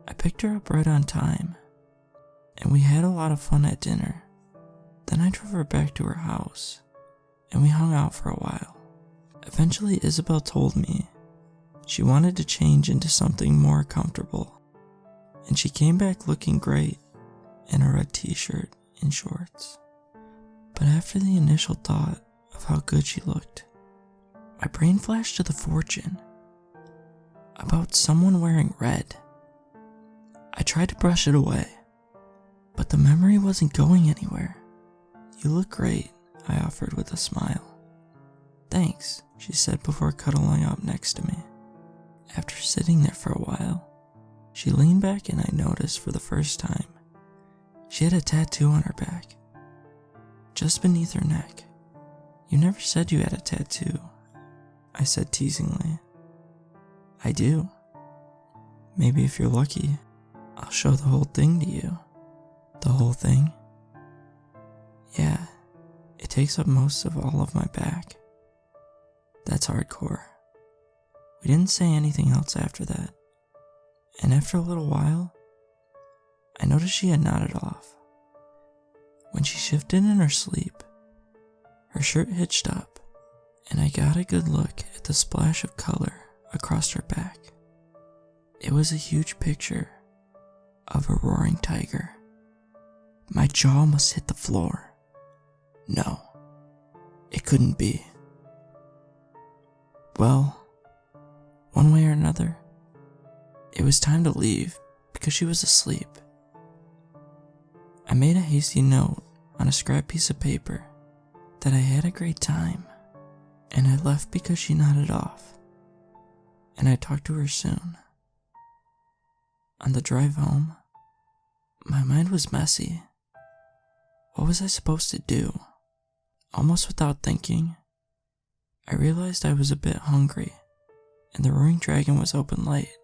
I picked her up right on time, and we had a lot of fun at dinner. Then I drove her back to her house, and we hung out for a while. Eventually, Isabel told me she wanted to change into something more comfortable, and she came back looking great in a red t-shirt and shorts. But after the initial thought of how good she looked, my brain flashed to the fortune about someone wearing red. I tried to brush it away, but the memory wasn't going anywhere. "You look great," I offered with a smile. "Thanks," she said before cuddling up next to me. After sitting there for a while, she leaned back and I noticed for the first time she had a tattoo on her back, just beneath her neck. "You never said you had a tattoo," I said teasingly. "I do. Maybe if you're lucky, I'll show the whole thing to you." "The whole thing?" "Yeah, it takes up most of all of my back." "That's hardcore." We didn't say anything else after that, and after a little while, I noticed she had nodded off. When she shifted in her sleep, her shirt hitched up, and I got a good look at the splash of color across her back. It was a huge picture of a roaring tiger. My jaw must hit the floor. No, it couldn't be. Well, one way or another, it was time to leave because she was asleep. I made a hasty note on a scrap piece of paper that I had a great time, and I left because she nodded off, and I'd talk to her soon. On the drive home, my mind was messy. What was I supposed to do? Almost without thinking, I realized I was a bit hungry, and the Roaring Dragon was open late.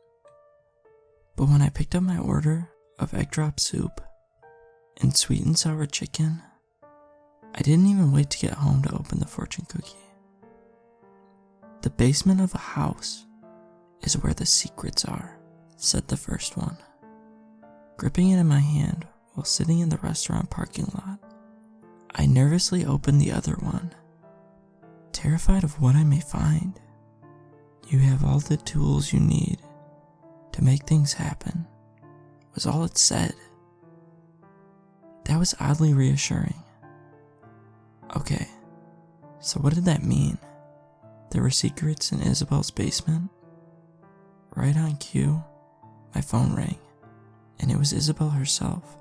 But when I picked up my order of egg drop soup and sweet and sour chicken, I didn't even wait to get home to open the fortune cookie. "The basement of a house is where the secrets are," said the first one. Gripping it in my hand while sitting in the restaurant parking lot, I nervously opened the other one, terrified of what I may find. "You have all the tools you need to make things happen," was all it said. That was oddly reassuring. Okay, so what did that mean? There were secrets in Isabel's basement? Right on cue, my phone rang, and it was Isabel herself.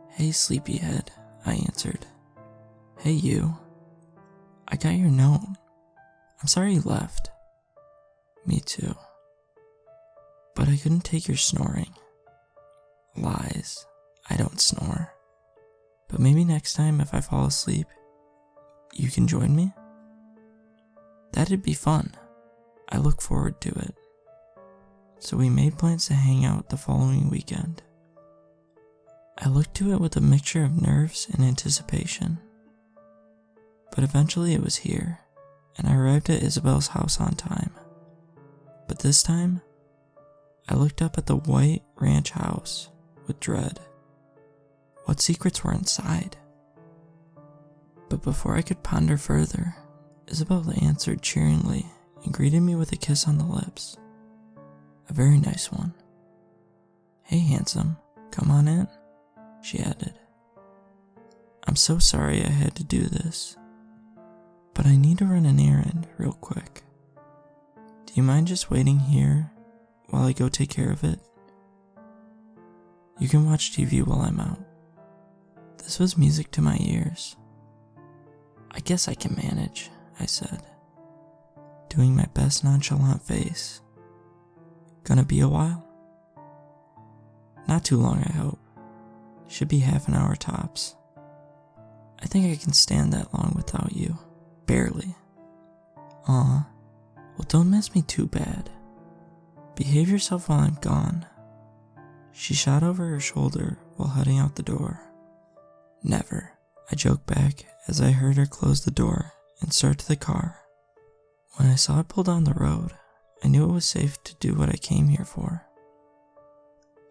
"Hey, sleepyhead," I answered. "Hey, you. I got your note. I'm sorry you left." "Me too. But I couldn't take your snoring." "Lies. I don't snore. But maybe next time if I fall asleep, you can join me?" "That'd be fun. I look forward to it." So we made plans to hang out the following weekend. I looked to it with a mixture of nerves and anticipation. But eventually it was here, and I arrived at Isabel's house on time. But this time, I looked up at the white ranch house with dread. What secrets were inside? But before I could ponder further, Isabel answered cheeringly and greeted me with a kiss on the lips. A very nice one. "Hey, handsome, come on in," she added. "I'm so sorry I had to do this, but I need to run an errand real quick. Do you mind just waiting here while I go take care of it? You can watch TV while I'm out." This was music to my ears. "I guess I can manage," I said, doing my best nonchalant face. "Gonna be a while?" "Not too long, I hope. Should be half an hour tops. I think I can stand that long without you. Barely." "Aw, well don't miss me too bad. Behave yourself while I'm gone." She shot over her shoulder while heading out the door. "Never," I joked back as I heard her close the door and start to the car. When I saw it pull down the road, I knew it was safe to do what I came here for.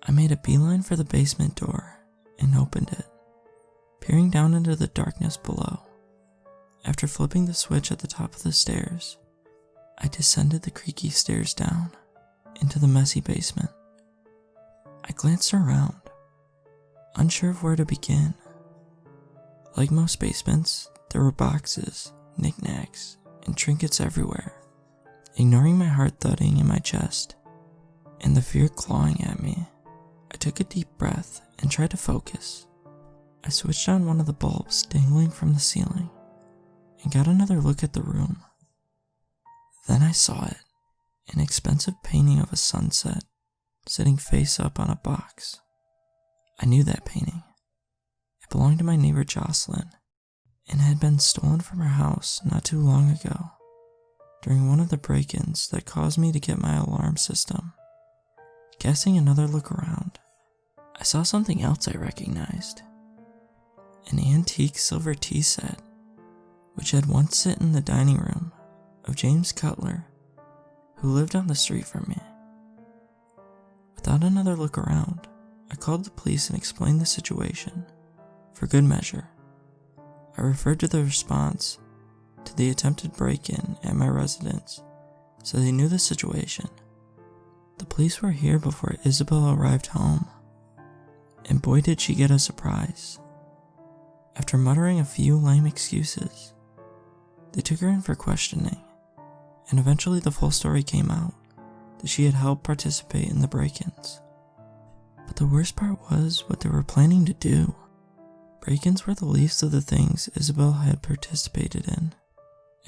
I made a beeline for the basement door and opened it, peering down into the darkness below. After flipping the switch at the top of the stairs, I descended the creaky stairs down into the messy basement. I glanced around, unsure of where to begin. Like most basements, there were boxes knickknacks, and trinkets everywhere, ignoring my heart thudding in my chest and the fear clawing at me. I took a deep breath and tried to focus. I switched on one of the bulbs dangling from the ceiling and got another look at the room. Then I saw it, an expensive painting of a sunset sitting face up on a box. I knew that painting. It belonged to my neighbor Jocelyn and had been stolen from her house not too long ago during one of the break-ins that caused me to get my alarm system. Casting another look around, I saw something else I recognized. An antique silver tea set, which had once sit in the dining room of James Cutler, who lived on the street from me. Without another look around, I called the police and explained the situation. For good measure, I referred to the response to the attempted break-in at my residence, so they knew the situation. The police were here before Isabel arrived home, and boy did she get a surprise. After muttering a few lame excuses, they took her in for questioning, and eventually the full story came out that she had helped participate in the break-ins. But the worst part was what they were planning to do. Break-ins were the least of the things Isabel had participated in,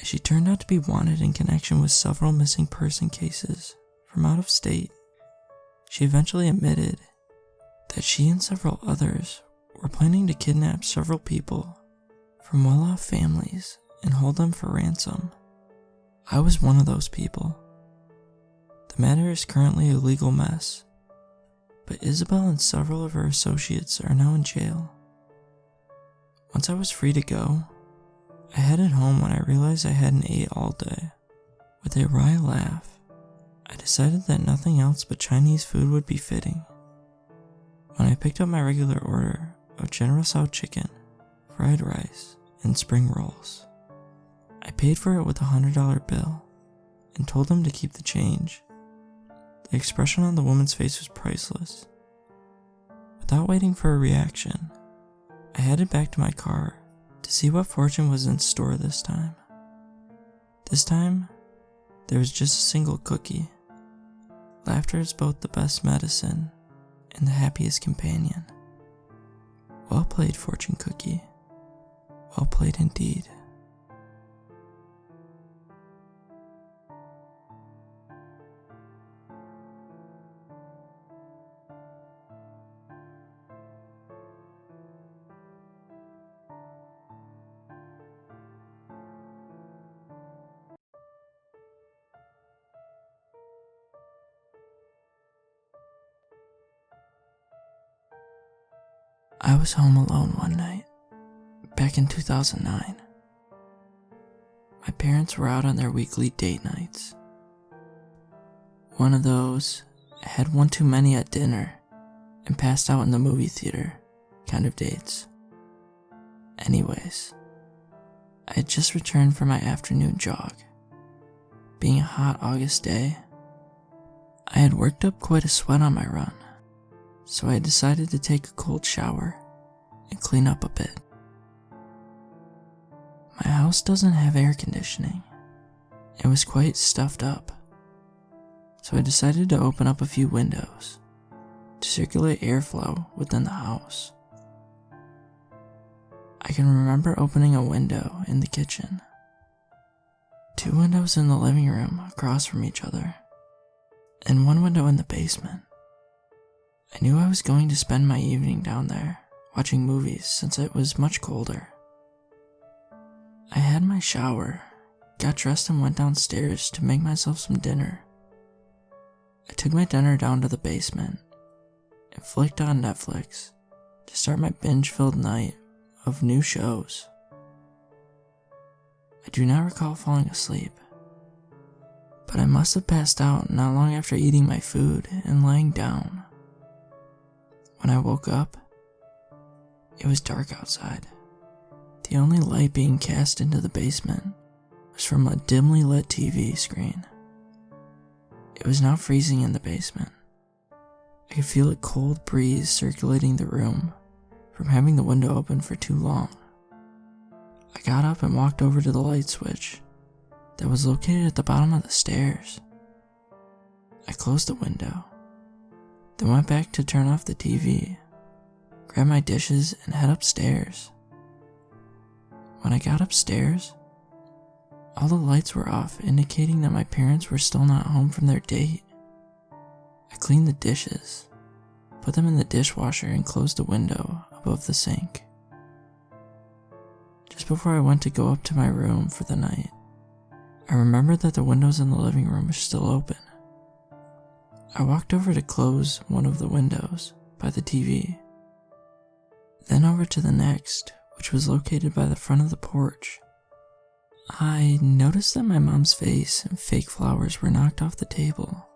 as she turned out to be wanted in connection with several missing person cases from out of state. She eventually admitted that she and several others were planning to kidnap several people from well-off families and hold them for ransom. I was one of those people. The matter is currently a legal mess, but Isabel and several of her associates are now in jail. Once I was free to go, I headed home when I realized I hadn't ate all day. With a wry laugh, I decided that nothing else but Chinese food would be fitting. When I picked up my regular order of General Tso chicken, fried rice, and spring rolls, I paid for it with a $100 bill and told them to keep the change. The expression on the woman's face was priceless. Without waiting for a reaction, I headed back to my car to see what fortune was in store this time. This time, there was just a single cookie. Laughter is both the best medicine and the happiest companion. Well played, fortune cookie. Well played indeed. I was home alone one night, back in 2009. My parents were out on their weekly date nights. One of those, I had one too many at dinner and passed out in the movie theater kind of dates. Anyways, I had just returned from my afternoon jog. Being a hot August day, I had worked up quite a sweat on my run, so I decided to take a cold shower and clean up a bit. My house doesn't have air conditioning. It was quite stuffed up, so I decided to open up a few windows to circulate airflow within the house. I can remember opening a window in the kitchen, 2 windows in the living room across from each other, and 1 window in the basement. I knew I was going to spend my evening down there watching movies since it was much colder. I had my shower, got dressed and went downstairs to make myself some dinner. I took my dinner down to the basement and flicked on Netflix to start my binge-filled night of new shows. I do not recall falling asleep, but I must have passed out not long after eating my food and lying down. When I woke up, it was dark outside. The only light being cast into the basement was from a dimly lit TV screen. It was now freezing in the basement. I could feel a cold breeze circulating the room from having the window open for too long. I got up and walked over to the light switch that was located at the bottom of the stairs. I closed the window, then went back to turn off the TV, grab my dishes, and head upstairs. When I got upstairs, all the lights were off, indicating that my parents were still not home from their date. I cleaned the dishes, put them in the dishwasher, and closed the window above the sink. Just before I went to go up to my room for the night, I remembered that the windows in the living room were still open. I walked over to close one of the windows by the TV, then over to the next, which was located by the front of the porch. I noticed that my mom's vase and fake flowers were knocked off the table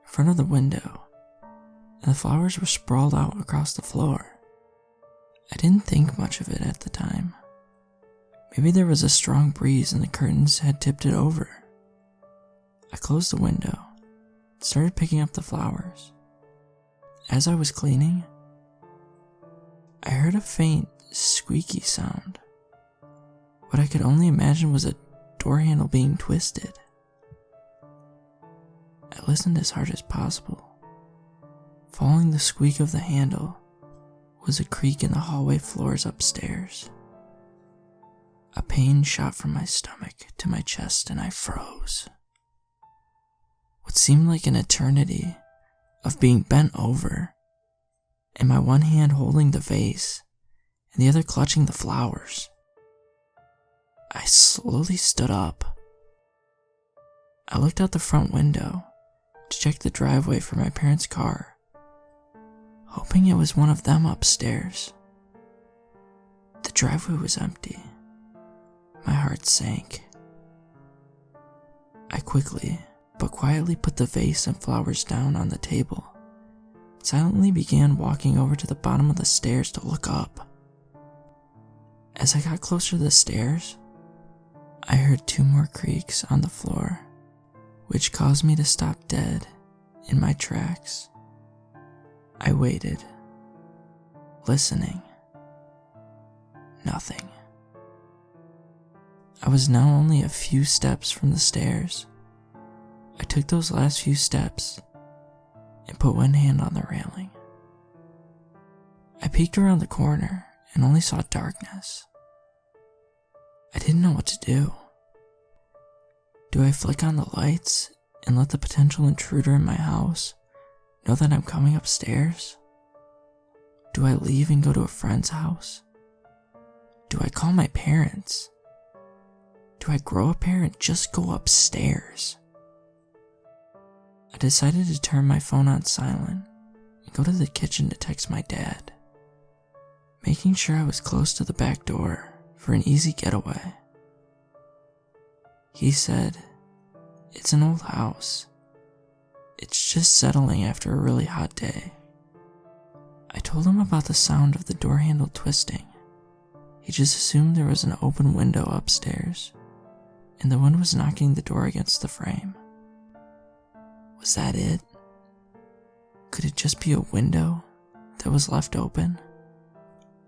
in front of the window, and the flowers were sprawled out across the floor. I didn't think much of it at the time. Maybe there was a strong breeze and the curtains had tipped it over. I closed the window and started picking up the flowers. As I was cleaning, I heard a faint, squeaky sound. What I could only imagine was a door handle being twisted. I listened as hard as possible. Following the squeak of the handle was a creak in the hallway floors upstairs. A pain shot from my stomach to my chest and I froze. What seemed like an eternity of being bent over, and my one hand holding the vase and the other clutching the flowers. I slowly stood up. I looked out the front window to check the driveway for my parents' car, hoping it was one of them upstairs. The driveway was empty. My heart sank. I quickly but quietly put the vase and flowers down on the table, silently began walking over to the bottom of the stairs to look up. As I got closer to the stairs, I heard 2 more creaks on the floor, which caused me to stop dead in my tracks. I waited, listening. Nothing. I was now only a few steps from the stairs. I took those last few steps and put one hand on the railing. I peeked around the corner and only saw darkness. I didn't know what to do. Do I flick on the lights and let the potential intruder in my house know that I'm coming upstairs? Do I leave and go to a friend's house? Do I call my parents? Do I grow a pair and just go upstairs? I decided to turn my phone on silent and go to the kitchen to text my dad, making sure I was close to the back door for an easy getaway. He said, "It's an old house. It's just settling after a really hot day." I told him about the sound of the door handle twisting. He just assumed there was an open window upstairs, and the wind was knocking the door against the frame. Was that it? Could it just be a window that was left open?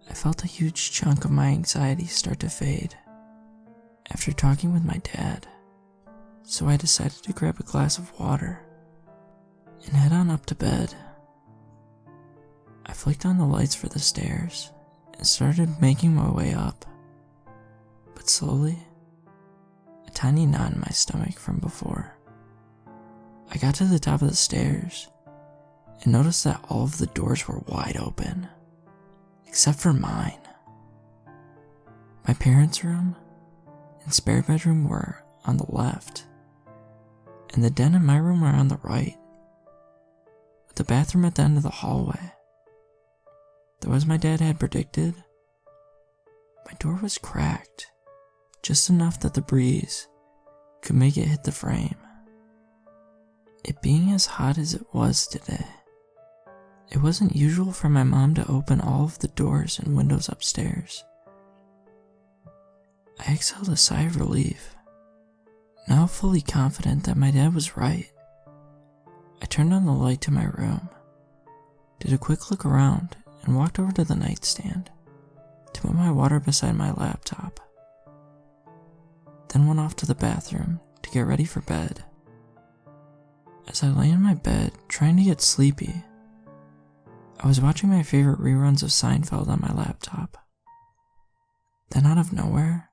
I felt a huge chunk of my anxiety start to fade after talking with my dad, so I decided to grab a glass of water and head on up to bed. I flicked on the lights for the stairs and started making my way up, but slowly, a tiny knot in my stomach from before. I got to the top of the stairs and noticed that all of the doors were wide open, except for mine. My parents' room and spare bedroom were on the left, and the den and my room were on the right, with the bathroom at the end of the hallway. Though as my dad had predicted, my door was cracked, just enough that the breeze could make it hit the frame. It being as hot as it was today, it wasn't usual for my mom to open all of the doors and windows upstairs. I exhaled a sigh of relief, now fully confident that my dad was right. I turned on the light to my room, did a quick look around, and walked over to the nightstand to put my water beside my laptop. then went off to the bathroom to get ready for bed. As I lay in my bed trying to get sleepy, I was watching my favorite reruns of Seinfeld on my laptop. Then out of nowhere,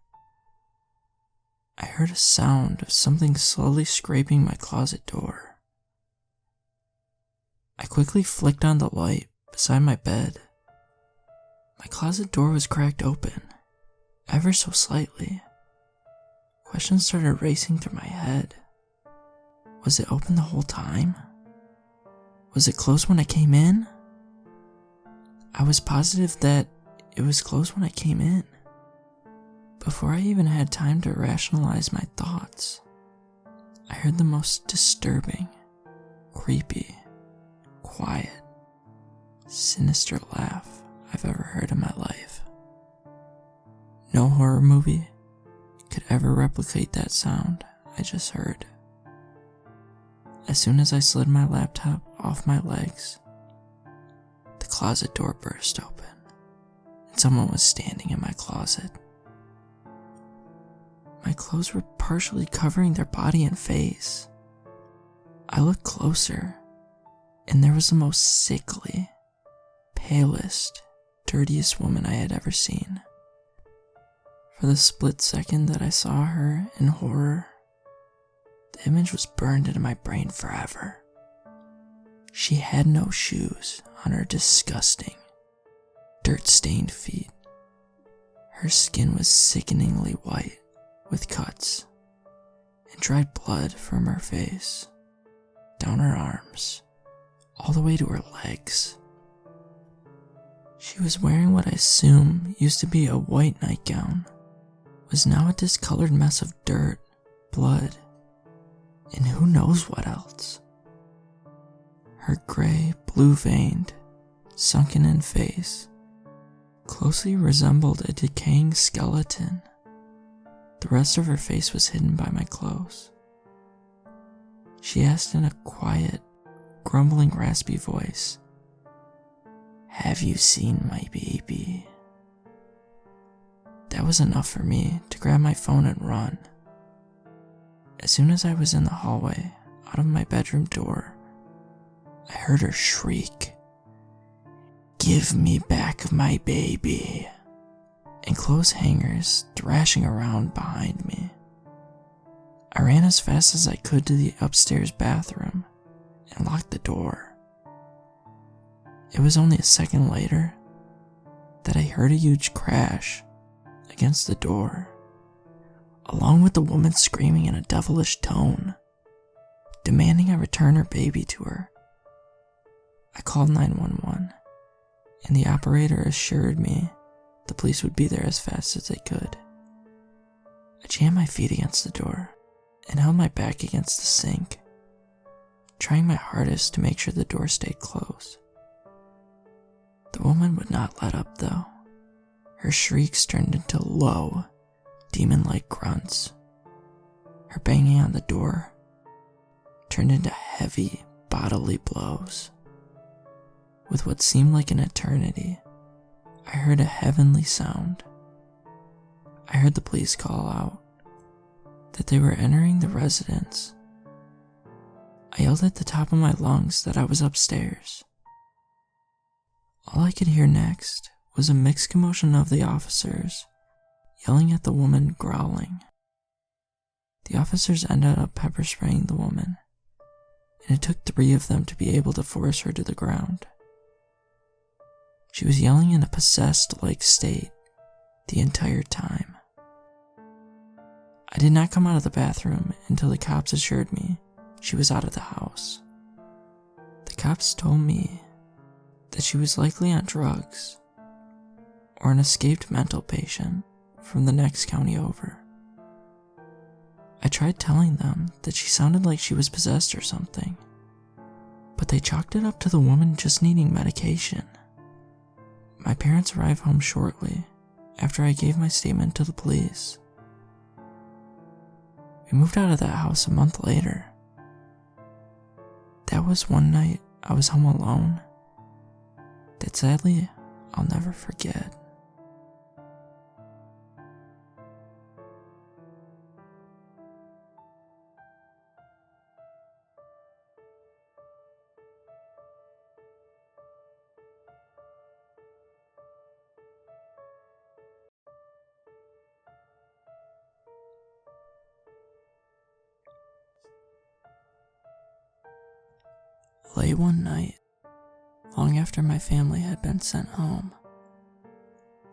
I heard a sound of something slowly scraping my closet door. I quickly flicked on the light beside my bed. My closet door was cracked open, ever so slightly. Questions started racing through my head. Was it open the whole time? Was it closed when I came in? I was positive that it was closed when I came in. Before I even had time to rationalize my thoughts, I heard the most disturbing, creepy, quiet, sinister laugh I've ever heard in my life. No horror movie could ever replicate that sound I just heard. As soon as I slid my laptop off my legs, the closet door burst open, and someone was standing in my closet. My clothes were partially covering their body and face. I looked closer, and there was the most sickly, palest, dirtiest woman I had ever seen. For the split second that I saw her in horror, the image was burned into my brain forever. She had no shoes on her disgusting, dirt-stained feet. Her skin was sickeningly white, with cuts, and dried blood from her face, down her arms, all the way to her legs. She was wearing what I assume used to be a white nightgown, was now a discolored mess of dirt, blood, and who knows what else. Her gray, blue-veined, sunken-in face closely resembled a decaying skeleton. The rest of her face was hidden by my clothes. She asked in a quiet, grumbling, raspy voice, "Have you seen my baby?" That was enough for me to grab my phone and run. As soon as I was in the hallway, out of my bedroom door, I heard her shriek, "Give me back my baby," and clothes hangers thrashing around behind me. I ran as fast as I could to the upstairs bathroom and locked the door. It was only a second later that I heard a huge crash against the door, along with the woman screaming in a devilish tone, demanding I return her baby to her. I called 911, and the operator assured me the police would be there as fast as they could. I jammed my feet against the door and held my back against the sink, trying my hardest to make sure the door stayed closed. The woman would not let up though. Her shrieks turned into low, demon-like grunts. Her banging on the door turned into heavy, bodily blows. With what seemed like an eternity, I heard a heavenly sound. I heard the police call out that they were entering the residence. I yelled at the top of my lungs that I was upstairs. All I could hear next was a mixed commotion of the officers yelling at the woman, growling. The officers ended up pepper spraying the woman, and it took 3 of them to be able to force her to the ground. She was yelling in a possessed-like state the entire time. I did not come out of the bathroom until the cops assured me she was out of the house. The cops told me that she was likely on drugs or an escaped mental patient from the next county over. I tried telling them that she sounded like she was possessed or something, but they chalked it up to the woman just needing medication. My parents arrived home shortly after I gave my statement to the police. We moved out of that house a month later. That was one night I was home alone that sadly I'll never forget. Late one night, long after my family had been sent home,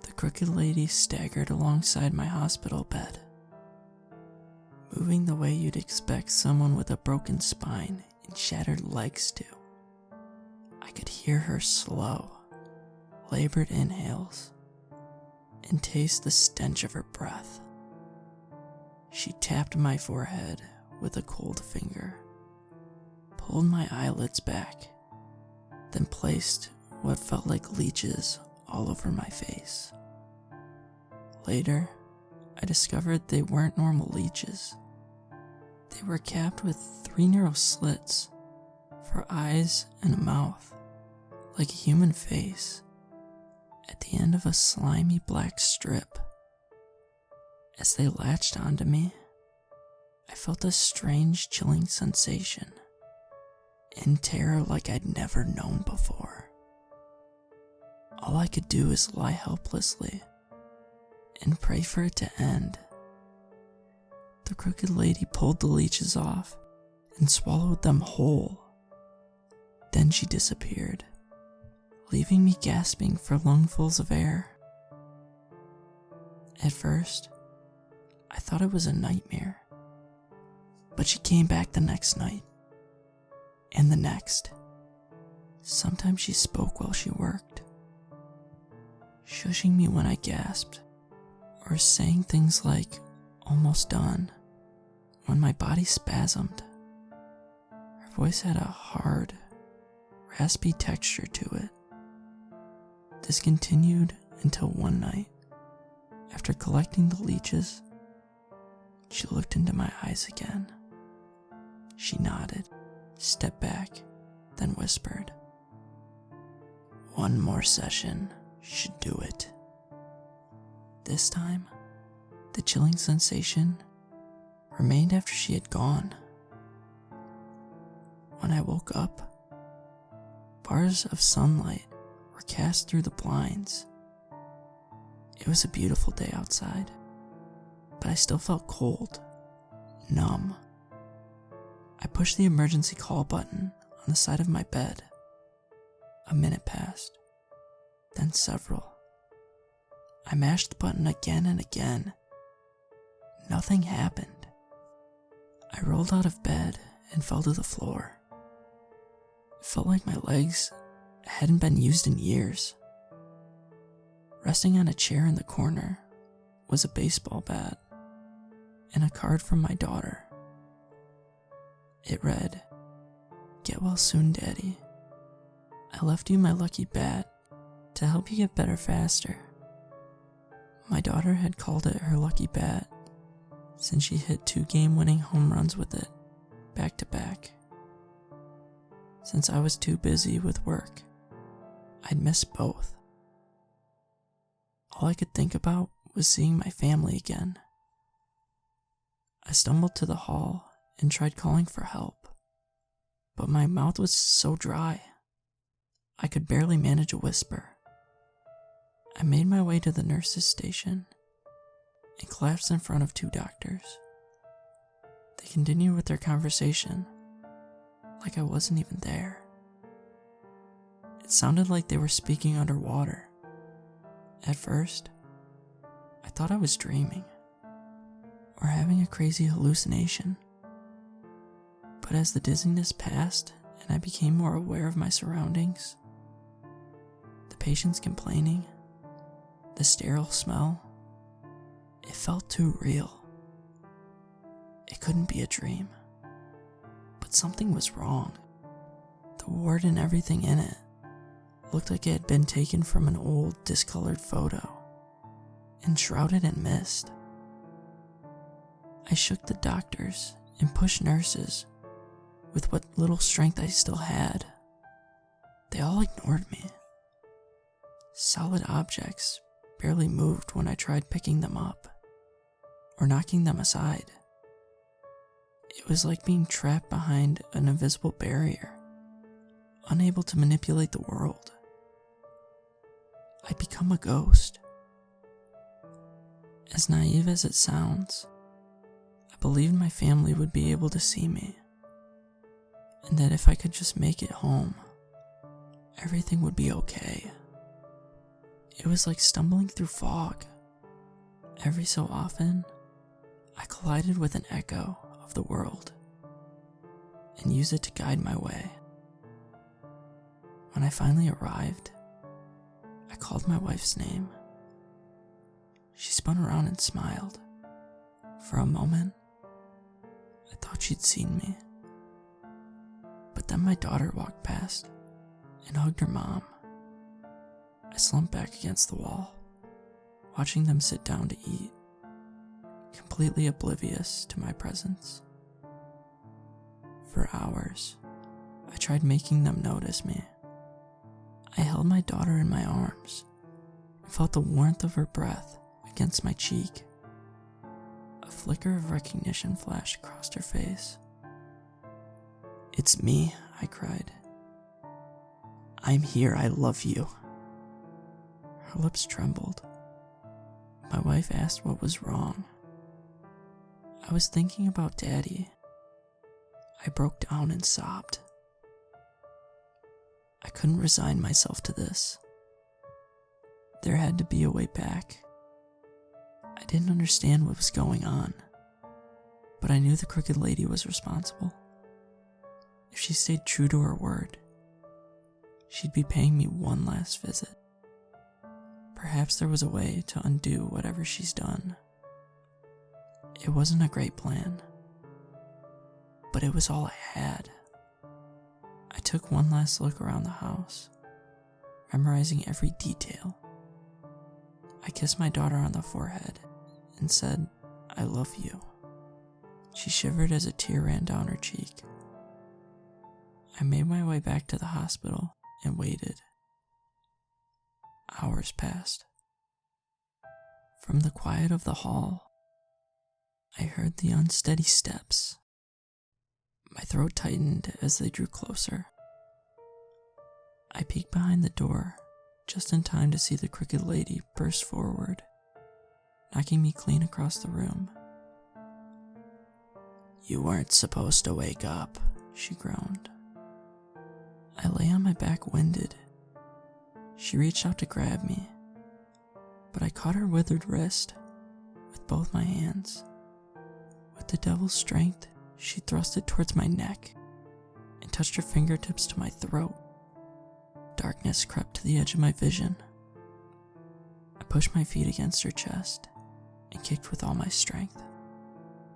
the crooked lady staggered alongside my hospital bed, moving the way you'd expect someone with a broken spine and shattered legs to. I could hear her slow, labored inhales and taste the stench of her breath. She tapped my forehead with a cold finger, pulled my eyelids back, then placed what felt like leeches all over my face. Later, I discovered they weren't normal leeches. They were capped with 3 narrow slits for eyes and a mouth, like a human face, at the end of a slimy black strip. As they latched onto me, I felt a strange chilling sensation and terror like I'd never known before. All I could do is lie helplessly and pray for it to end. The crooked lady pulled the leeches off and swallowed them whole. Then she disappeared, leaving me gasping for lungfuls of air. At first, I thought it was a nightmare, but she came back the next night, and the next. Sometimes she spoke while she worked, shushing me when I gasped, or saying things like, "almost done," when my body spasmed. Her voice had a hard, raspy texture to it. This continued until one night, after collecting the leeches, she looked into my eyes again. She nodded, stepped back, then whispered, "One more session should do it." This time, the chilling sensation remained after she had gone. When I woke up, bars of sunlight were cast through the blinds. It was a beautiful day outside, but I still felt cold, numb. I pushed the emergency call button on the side of my bed. A minute passed, then several. I mashed the button again and again. Nothing happened. I rolled out of bed and fell to the floor. It felt like my legs hadn't been used in years. Resting on a chair in the corner was a baseball bat and a card from my daughter. It read, "Get well soon, Daddy. I left you my lucky bat to help you get better faster." My daughter had called it her lucky bat since she hit 2 game-winning home runs with it, back to back. Since I was too busy with work, I'd missed both. All I could think about was seeing my family again. I stumbled to the hall and tried calling for help, but my mouth was so dry, I could barely manage a whisper. I made my way to the nurse's station and collapsed in front of 2 doctors. They continued with their conversation like I wasn't even there. It sounded like they were speaking underwater. At first, I thought I was dreaming or having a crazy hallucination. But as the dizziness passed and I became more aware of my surroundings, the patients complaining, the sterile smell, it felt too real. It couldn't be a dream. But something was wrong. The ward and everything in it looked like it had been taken from an old, discolored photo, enshrouded in mist. I shook the doctors and pushed nurses with what little strength I still had. They all ignored me. Solid objects barely moved when I tried picking them up or knocking them aside. It was like being trapped behind an invisible barrier, unable to manipulate the world. I'd become a ghost. As naive as it sounds, I believed my family would be able to see me. and that if I could just make it home, everything would be okay. It was like stumbling through fog. Every so often, I collided with an echo of the world and used it to guide my way. When I finally arrived, I called my wife's name. She spun around and smiled. For a moment, I thought she'd seen me. But then my daughter walked past and hugged her mom. I slumped back against the wall, watching them sit down to eat, completely oblivious to my presence. For hours, I tried making them notice me. I held my daughter in my arms and felt the warmth of her breath against my cheek. A flicker of recognition flashed across her face. "It's me," I cried. "I'm here, I love you." Her lips trembled. My wife asked what was wrong. I was thinking about Daddy. I broke down and sobbed. I couldn't resign myself to this. There had to be a way back. I didn't understand what was going on, but I knew the crooked lady was responsible. If she stayed true to her word, she'd be paying me one last visit. Perhaps there was a way to undo whatever she's done. It wasn't a great plan, but it was all I had. I took one last look around the house, memorizing every detail. I kissed my daughter on the forehead and said, "I love you." She shivered as a tear ran down her cheek. I made my way back to the hospital and waited. Hours passed. From the quiet of the hall, I heard the unsteady steps. My throat tightened as they drew closer. I peeked behind the door just in time to see the crooked lady burst forward, knocking me clean across the room. "You weren't supposed to wake up," she groaned. I lay on my back, winded. She reached out to grab me, but I caught her withered wrist with both my hands. With the devil's strength, she thrust it towards my neck and touched her fingertips to my throat. Darkness crept to the edge of my vision. I pushed my feet against her chest and kicked with all my strength.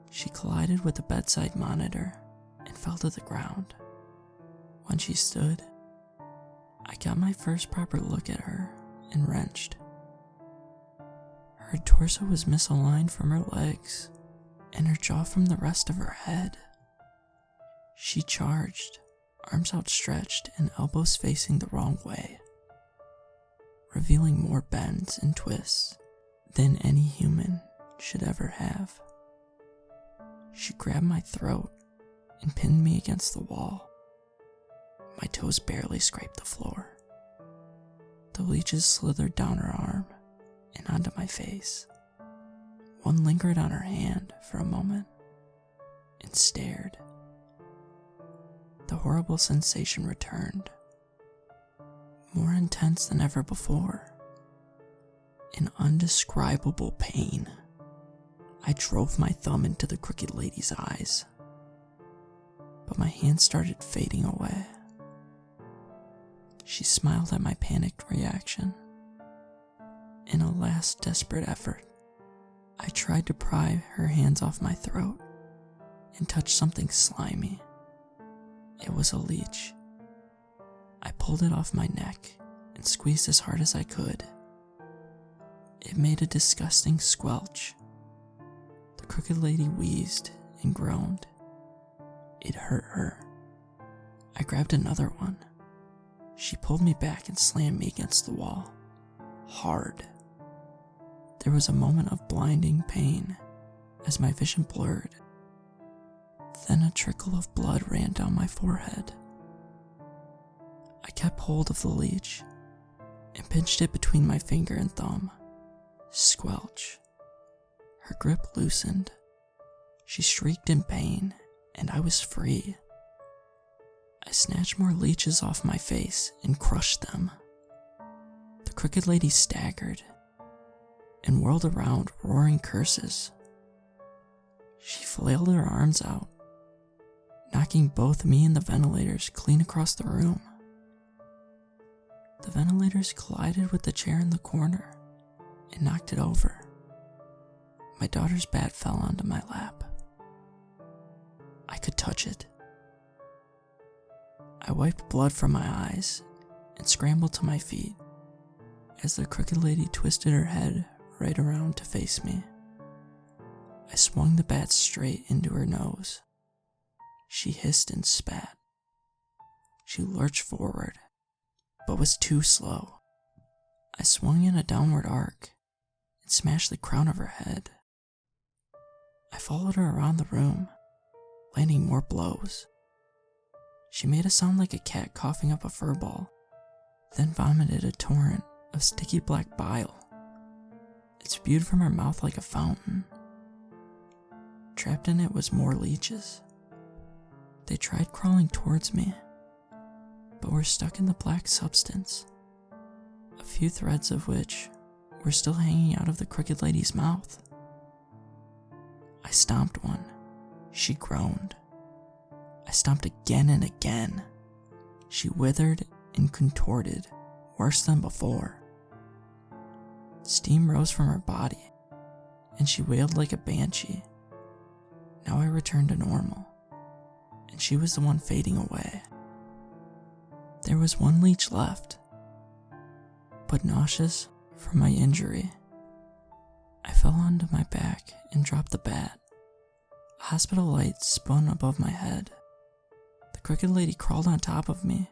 She collided with the bedside monitor and fell to the ground. When she stood, I got my first proper look at her and wrenched. Her torso was misaligned from her legs and her jaw from the rest of her head. She charged, arms outstretched and elbows facing the wrong way, revealing more bends and twists than any human should ever have. She grabbed my throat and pinned me against the wall. My toes barely scraped the floor. The leeches slithered down her arm and onto my face. One lingered on her hand for a moment and stared. The horrible sensation returned, more intense than ever before. An indescribable pain. I drove my thumb into the crooked lady's eyes, but my hand started fading away. She smiled at my panicked reaction. In a last desperate effort, I tried to pry her hands off my throat and touch something slimy. It was a leech. I pulled it off my neck and squeezed as hard as I could. It made a disgusting squelch. The crooked lady wheezed and groaned. It hurt her. I grabbed another one. She pulled me back and slammed me against the wall. Hard. There was a moment of blinding pain as my vision blurred. Then a trickle of blood ran down my forehead. I kept hold of the leech and pinched it between my finger and thumb. Squelch. Her grip loosened. She shrieked in pain, and I was free. I snatched more leeches off my face and crushed them. The crooked lady staggered and whirled around, roaring curses. She flailed her arms out, knocking both me and the ventilators clean across the room. The ventilators collided with the chair in the corner and knocked it over. My daughter's bat fell onto my lap. I could touch it. I wiped blood from my eyes and scrambled to my feet as the crooked lady twisted her head right around to face me. I swung the bat straight into her nose. She hissed and spat. She lurched forward, but was too slow. I swung in a downward arc and smashed the crown of her head. I followed her around the room, landing more blows. She made a sound like a cat coughing up a fur ball, then vomited a torrent of sticky black bile. It spewed from her mouth like a fountain. Trapped in it was more leeches. They tried crawling towards me, but were stuck in the black substance, a few threads of which were still hanging out of the crooked lady's mouth. I stomped one. She groaned. I stomped again and again. She withered and contorted, worse than before. Steam rose from her body, and she wailed like a banshee. Now I returned to normal, and she was the one fading away. There was one leech left, but nauseous from my injury, I fell onto my back and dropped the bat. A hospital light spun above my head. The crooked lady crawled on top of me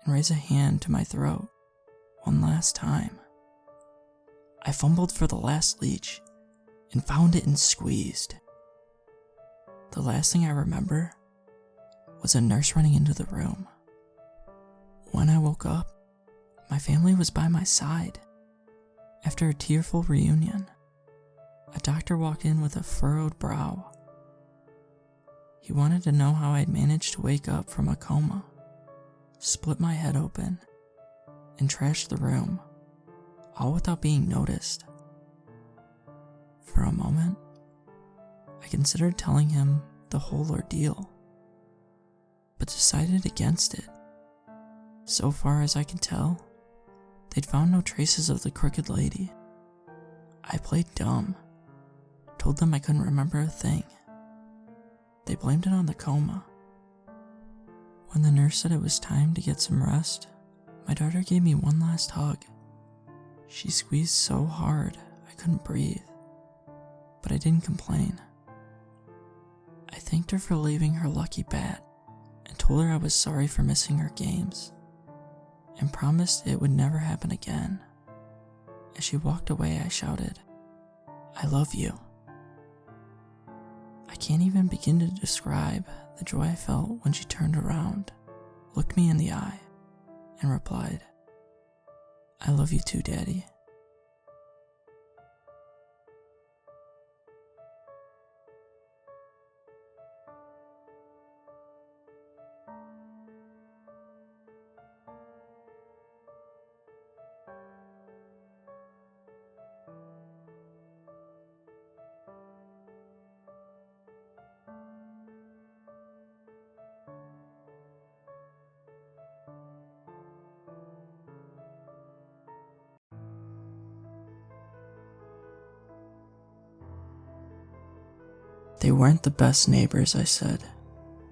and raised a hand to my throat one last time. I fumbled for the last leech and found it and squeezed. The last thing I remember was a nurse running into the room. When I woke up, my family was by my side. After a tearful reunion, a doctor walked in with a furrowed brow. He wanted to know how I'd managed to wake up from a coma, split my head open, and trashed the room, all without being noticed. For a moment, I considered telling him the whole ordeal, but decided against it. So far as I can tell, they'd found no traces of the crooked lady. I played dumb, told them I couldn't remember a thing. They blamed it on the coma. When the nurse said it was time to get some rest, my daughter gave me one last hug. She squeezed so hard I couldn't breathe, but I didn't complain. I thanked her for leaving her lucky bat and told her I was sorry for missing her games, and promised it would never happen again. As she walked away, I shouted, "I love you." I can't even begin to describe the joy I felt when she turned around, looked me in the eye, and replied, "I love you too, Daddy." They weren't the best neighbors, I said,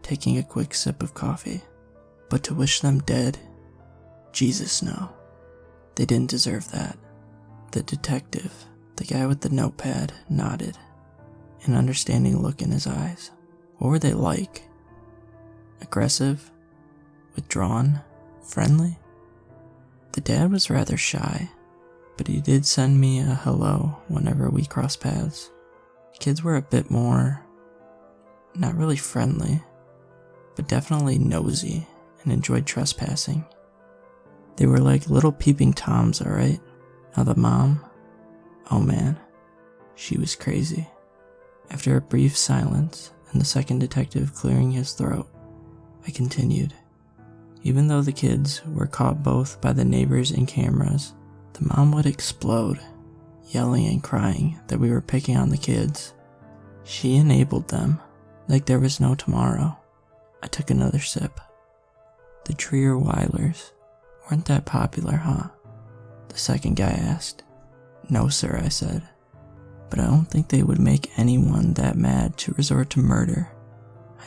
taking a quick sip of coffee. But to wish them dead? Jesus, no. They didn't deserve that. The detective, the guy with the notepad, nodded, an understanding look in his eyes. What were they like? Aggressive? Withdrawn? Friendly? The dad was rather shy, but he did send me a hello whenever we crossed paths. Kids were a bit more, not really friendly, but definitely nosy and enjoyed trespassing. They were like little peeping toms, alright? Now the mom, oh man, she was crazy. After a brief silence and the second detective clearing his throat, I continued, Even though the kids were caught both by the neighbors and cameras, the mom would explode, yelling and crying that we were picking on the kids. She enabled them like there was no tomorrow. I took another sip. The Treierweilers weren't that popular, huh? The second guy asked. No, sir, I said. But I don't think they would make anyone that mad to resort to murder.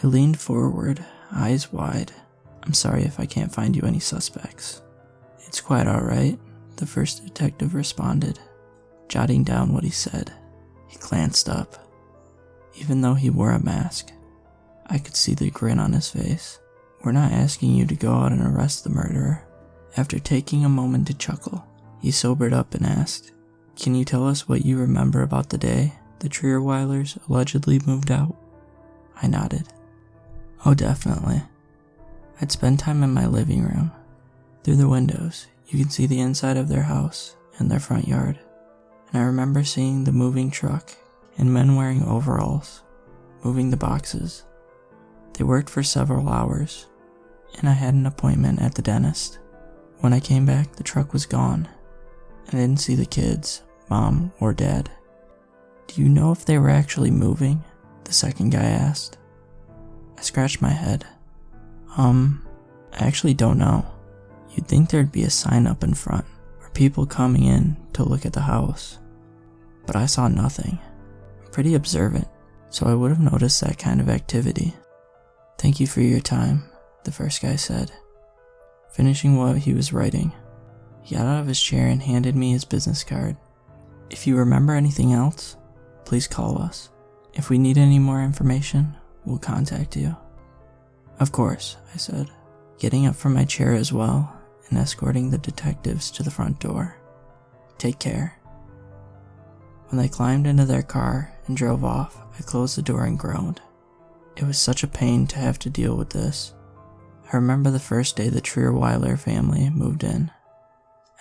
I leaned forward, eyes wide. I'm sorry if I can't find you any suspects. It's quite alright, the first detective responded, jotting down what he said. He glanced up. Even though he wore a mask, I could see the grin on his face. We're not asking you to go out and arrest the murderer. After taking a moment to chuckle, he sobered up and asked, Can you tell us what you remember about the day the Treierweilers allegedly moved out? I nodded. Oh, definitely. I'd spend time in my living room. Through the windows, you can see the inside of their house and their front yard. And I remember seeing the moving truck and men wearing overalls, moving the boxes. They worked for several hours, and I had an appointment at the dentist. When I came back, the truck was gone, and I didn't see the kids, mom or dad. Do you know if they were actually moving? The second guy asked. I scratched my head. I actually don't know. You'd think there'd be a sign up in front, or people coming in to look at the house. But I saw nothing. I'm pretty observant, so I would have noticed that kind of activity. Thank you for your time, the first guy said. Finishing what he was writing, he got out of his chair and handed me his business card. If you remember anything else, please call us. If we need any more information, we'll contact you. Of course, I said, getting up from my chair as well and escorting the detectives to the front door. Take care. When they climbed into their car and drove off, I closed the door and groaned. It was such a pain to have to deal with this. I remember the first day the Treierweiler family moved in.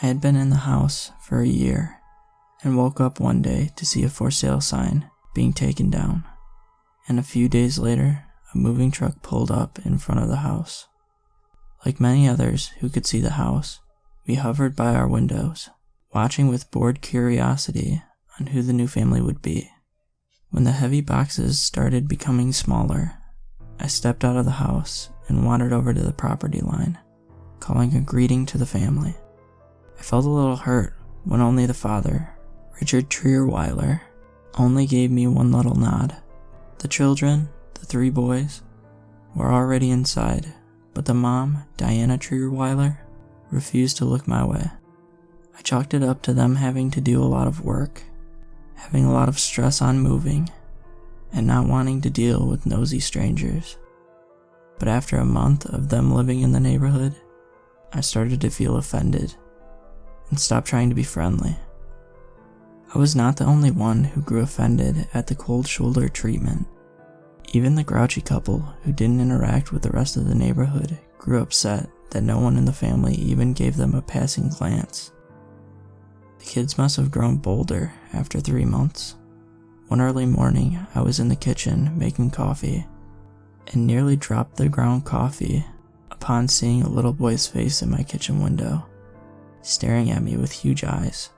I had been in the house for a year and woke up one day to see a for sale sign being taken down. And a few days later, a moving truck pulled up in front of the house. Like many others who could see the house, we hovered by our windows, watching with bored curiosity on who the new family would be. When the heavy boxes started becoming smaller, I stepped out of the house and wandered over to the property line, calling a greeting to the family. I felt a little hurt when only the father, Richard Treierweiler, only gave me one little nod. The children, the 3 boys, were already inside, but the mom, Diana Treierweiler, refused to look my way. I chalked it up to them having to do a lot of work, having a lot of stress on moving, and not wanting to deal with nosy strangers. But after a month of them living in the neighborhood, I started to feel offended and stopped trying to be friendly. I was not the only one who grew offended at the cold shoulder treatment. Even the grouchy couple who didn't interact with the rest of the neighborhood grew upset that no one in the family even gave them a passing glance. The kids must have grown bolder after 3 months. One early morning, I was in the kitchen making coffee and nearly dropped the ground coffee upon seeing a little boy's face in my kitchen window, staring at me with huge eyes.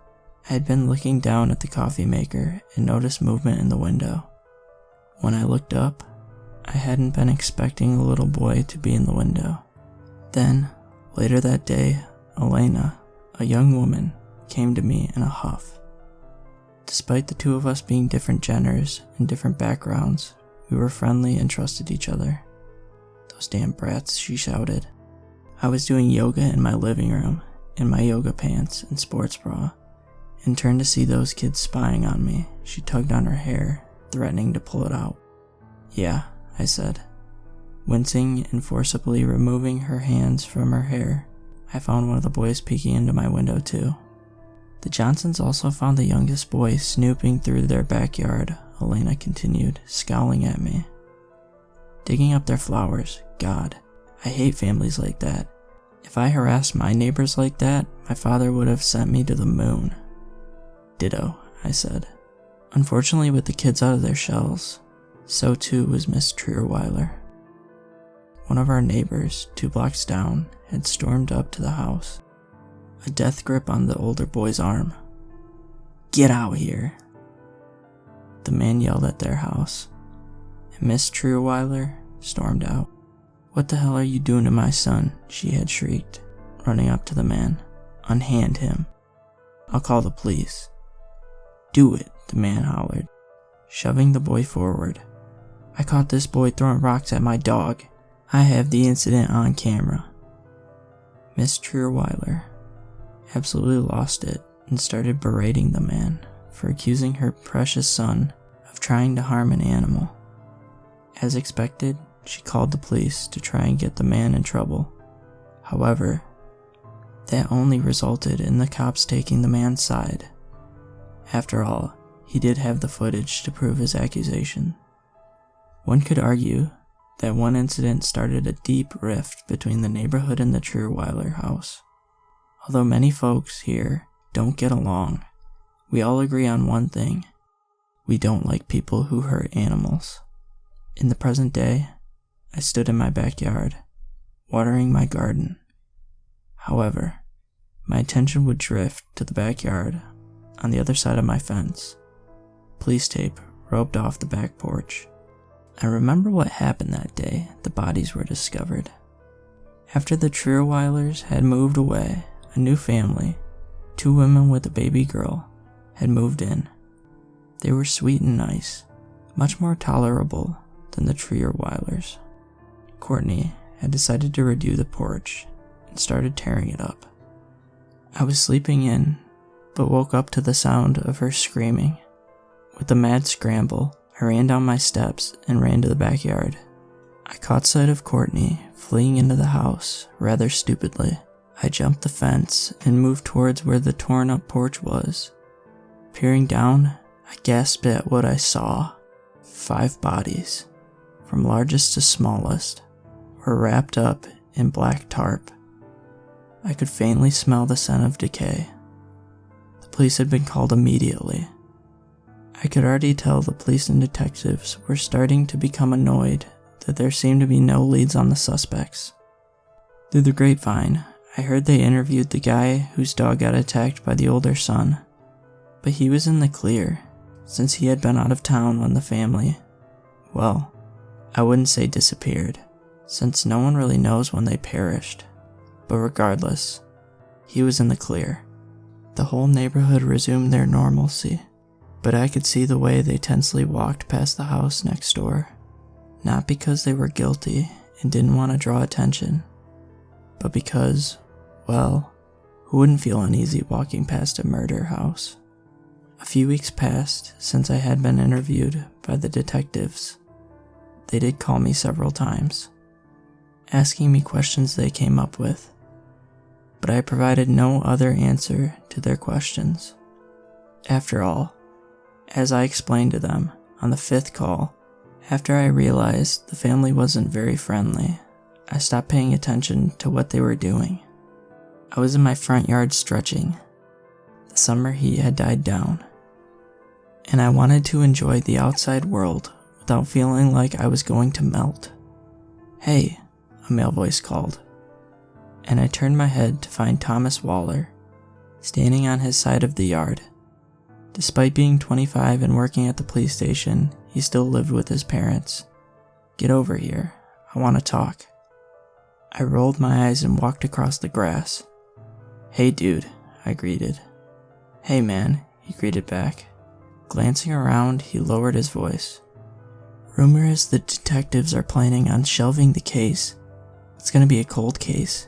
I had been looking down at the coffee maker and noticed movement in the window. When I looked up, I hadn't been expecting the little boy to be in the window. Then, later that day, Elena, a young woman, came to me in a huff. Despite the 2 of us being different genders and different backgrounds, we were friendly and trusted each other. Those damn brats, she shouted. I was doing yoga in my living room, in my yoga pants and sports bra, and turned to see those kids spying on me. She tugged on her hair, threatening to pull it out. Yeah, I said. Wincing and forcibly removing her hands from her hair, I found one of the boys peeking into my window too. The Johnsons also found the youngest boy snooping through their backyard, Elena continued, scowling at me. Digging up their flowers. God, I hate families like that. If I harassed my neighbors like that, my father would have sent me to the moon. Ditto, I said. Unfortunately, with the kids out of their shells, so too was Miss Treierweiler. one of our neighbors 2 blocks down had stormed up to the house, a death grip on the older boy's arm. "Get out here!" The man yelled at their house, and Miss Trueweiler stormed out. "What the hell are you doing to my son?" she had shrieked, running up to the man. "Unhand him. I'll call the police." "Do it," the man hollered, shoving the boy forward. "I caught this boy throwing rocks at my dog. I have the incident on camera." Miss Trueweiler absolutely lost it and started berating the man for accusing her precious son of trying to harm an animal. As expected, she called the police to try and get the man in trouble. However, that only resulted in the cops taking the man's side. After all, he did have the footage to prove his accusation. One could argue that one incident started a deep rift between the neighborhood and the Trueweiler house. Although many folks here don't get along, we all agree on one thing: we don't like people who hurt animals. In the present day, I stood in my backyard, watering my garden. However, my attention would drift to the backyard on the other side of my fence. Police tape roped off the back porch. I remember what happened that day the bodies were discovered. After the Trueweilers had moved away, a new family, 2 women with a baby girl, had moved in. They were sweet and nice, much more tolerable than the Trueweilers. Courtney had decided to redo the porch and started tearing it up. I was sleeping in, but woke up to the sound of her screaming. With a mad scramble, I ran down my steps and ran to the backyard. I caught sight of Courtney fleeing into the house rather stupidly. I jumped the fence and moved towards where the torn up porch was. Peering down, I gasped at what I saw. 5 bodies, from largest to smallest, were wrapped up in black tarp. I could faintly smell the scent of decay. The police had been called immediately. I could already tell the police and detectives were starting to become annoyed that there seemed to be no leads on the suspects. Through the grapevine, I heard they interviewed the guy whose dog got attacked by the older son, but he was in the clear since he had been out of town when the family, well, I wouldn't say disappeared, since no one really knows when they perished, but regardless, he was in the clear. The whole neighborhood resumed their normalcy, but I could see the way they tensely walked past the house next door, not because they were guilty and didn't want to draw attention, but because, well, who wouldn't feel uneasy walking past a murder house? A few weeks passed since I had been interviewed by the detectives. They did call me several times, asking me questions they came up with, but I provided no other answer to their questions. After all, as I explained to them on the 5th call, after I realized the family wasn't very friendly, I stopped paying attention to what they were doing. I was in my front yard stretching. The summer heat had died down, and I wanted to enjoy the outside world without feeling like I was going to melt. "Hey," a male voice called, and I turned my head to find Thomas Waller, standing on his side of the yard. Despite being 25 and working at the police station, he still lived with his parents. "Get over here, I want to talk." I rolled my eyes and walked across the grass. "Hey dude," I greeted. "Hey man," he greeted back. Glancing around, he lowered his voice. "Rumor is the detectives are planning on shelving the case. It's gonna be a cold case."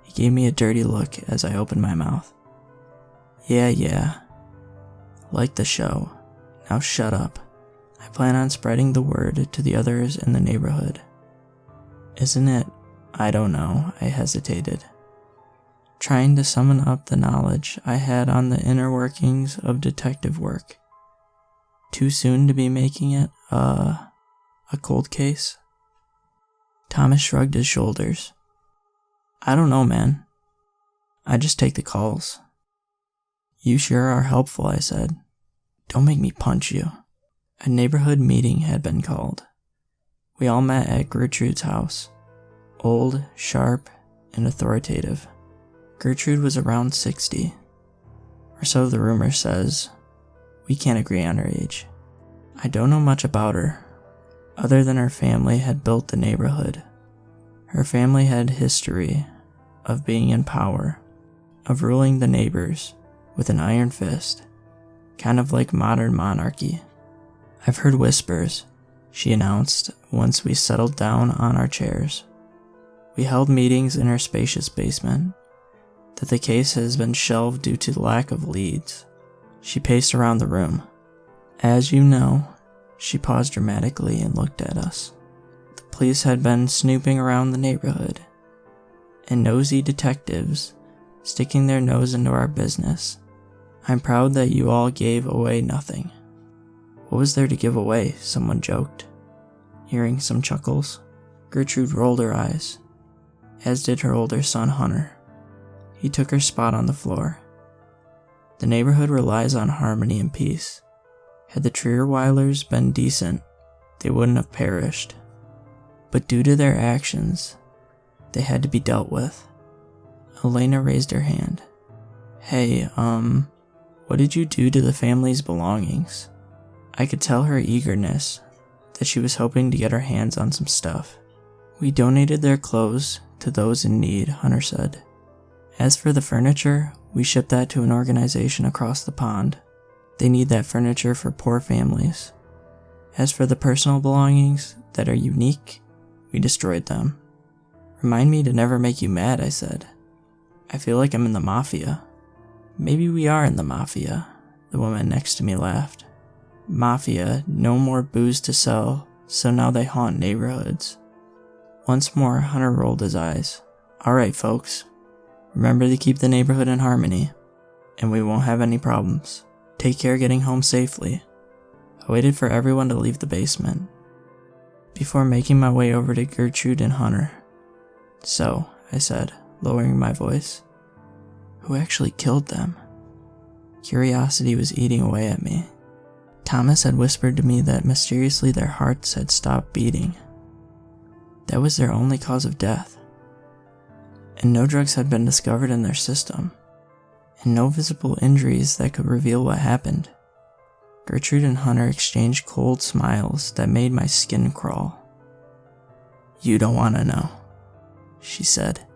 He gave me a dirty look as I opened my mouth. Yeah. Like the show. Now shut up. I plan on spreading the word to the others in the neighborhood. Isn't it? I don't know, I hesitated, trying to summon up the knowledge I had on the inner workings of detective work. Too soon to be making it a cold case? Thomas shrugged his shoulders. "I don't know, man. I just take the calls." "You sure are helpful," I said. "Don't make me punch you." A neighborhood meeting had been called. We all met at Gertrude's house. Old, sharp, and authoritative. Gertrude was around 60, or so the rumor says. We can't agree on her age. I don't know much about her, other than her family had built the neighborhood. Her family had history of being in power, of ruling the neighbors with an iron fist, kind of like modern monarchy. I've heard whispers, she announced once we settled down on our chairs. We held meetings in her spacious basement, that the case has been shelved due to the lack of leads. She paced around the room. As you know, she paused dramatically and looked at us. The police had been snooping around the neighborhood, and nosy detectives sticking their nose into our business. I'm proud that you all gave away nothing. What was there to give away? Someone joked. Hearing some chuckles, Gertrude rolled her eyes, as did her older son Hunter. He took her spot on the floor. The neighborhood relies on harmony and peace. Had the Trierweilers been decent, they wouldn't have perished. But due to their actions, they had to be dealt with. Elena raised her hand. Hey, what did you do to the family's belongings? I could tell her eagerness, that she was hoping to get her hands on some stuff. We donated their clothes to those in need, Hunter said. As for the furniture, we shipped that to an organization across the pond. They need that furniture for poor families. As for the personal belongings that are unique, we destroyed them. Remind me to never make you mad, I said. I feel like I'm in the mafia. Maybe we are in the mafia, the woman next to me laughed. Mafia, no more booze to sell, so now they haunt neighborhoods. Once more, Hunter rolled his eyes. Alright, folks. Remember to keep the neighborhood in harmony, and we won't have any problems. Take care getting home safely. I waited for everyone to leave the basement, before making my way over to Gertrude and Hunter. So, I said, lowering my voice, who actually killed them? Curiosity was eating away at me. Thomas had whispered to me that mysteriously their hearts had stopped beating. That was their only cause of death. And no drugs had been discovered in their system, and no visible injuries that could reveal what happened. Gertrude and Hunter exchanged cold smiles that made my skin crawl. You don't want to know, she said.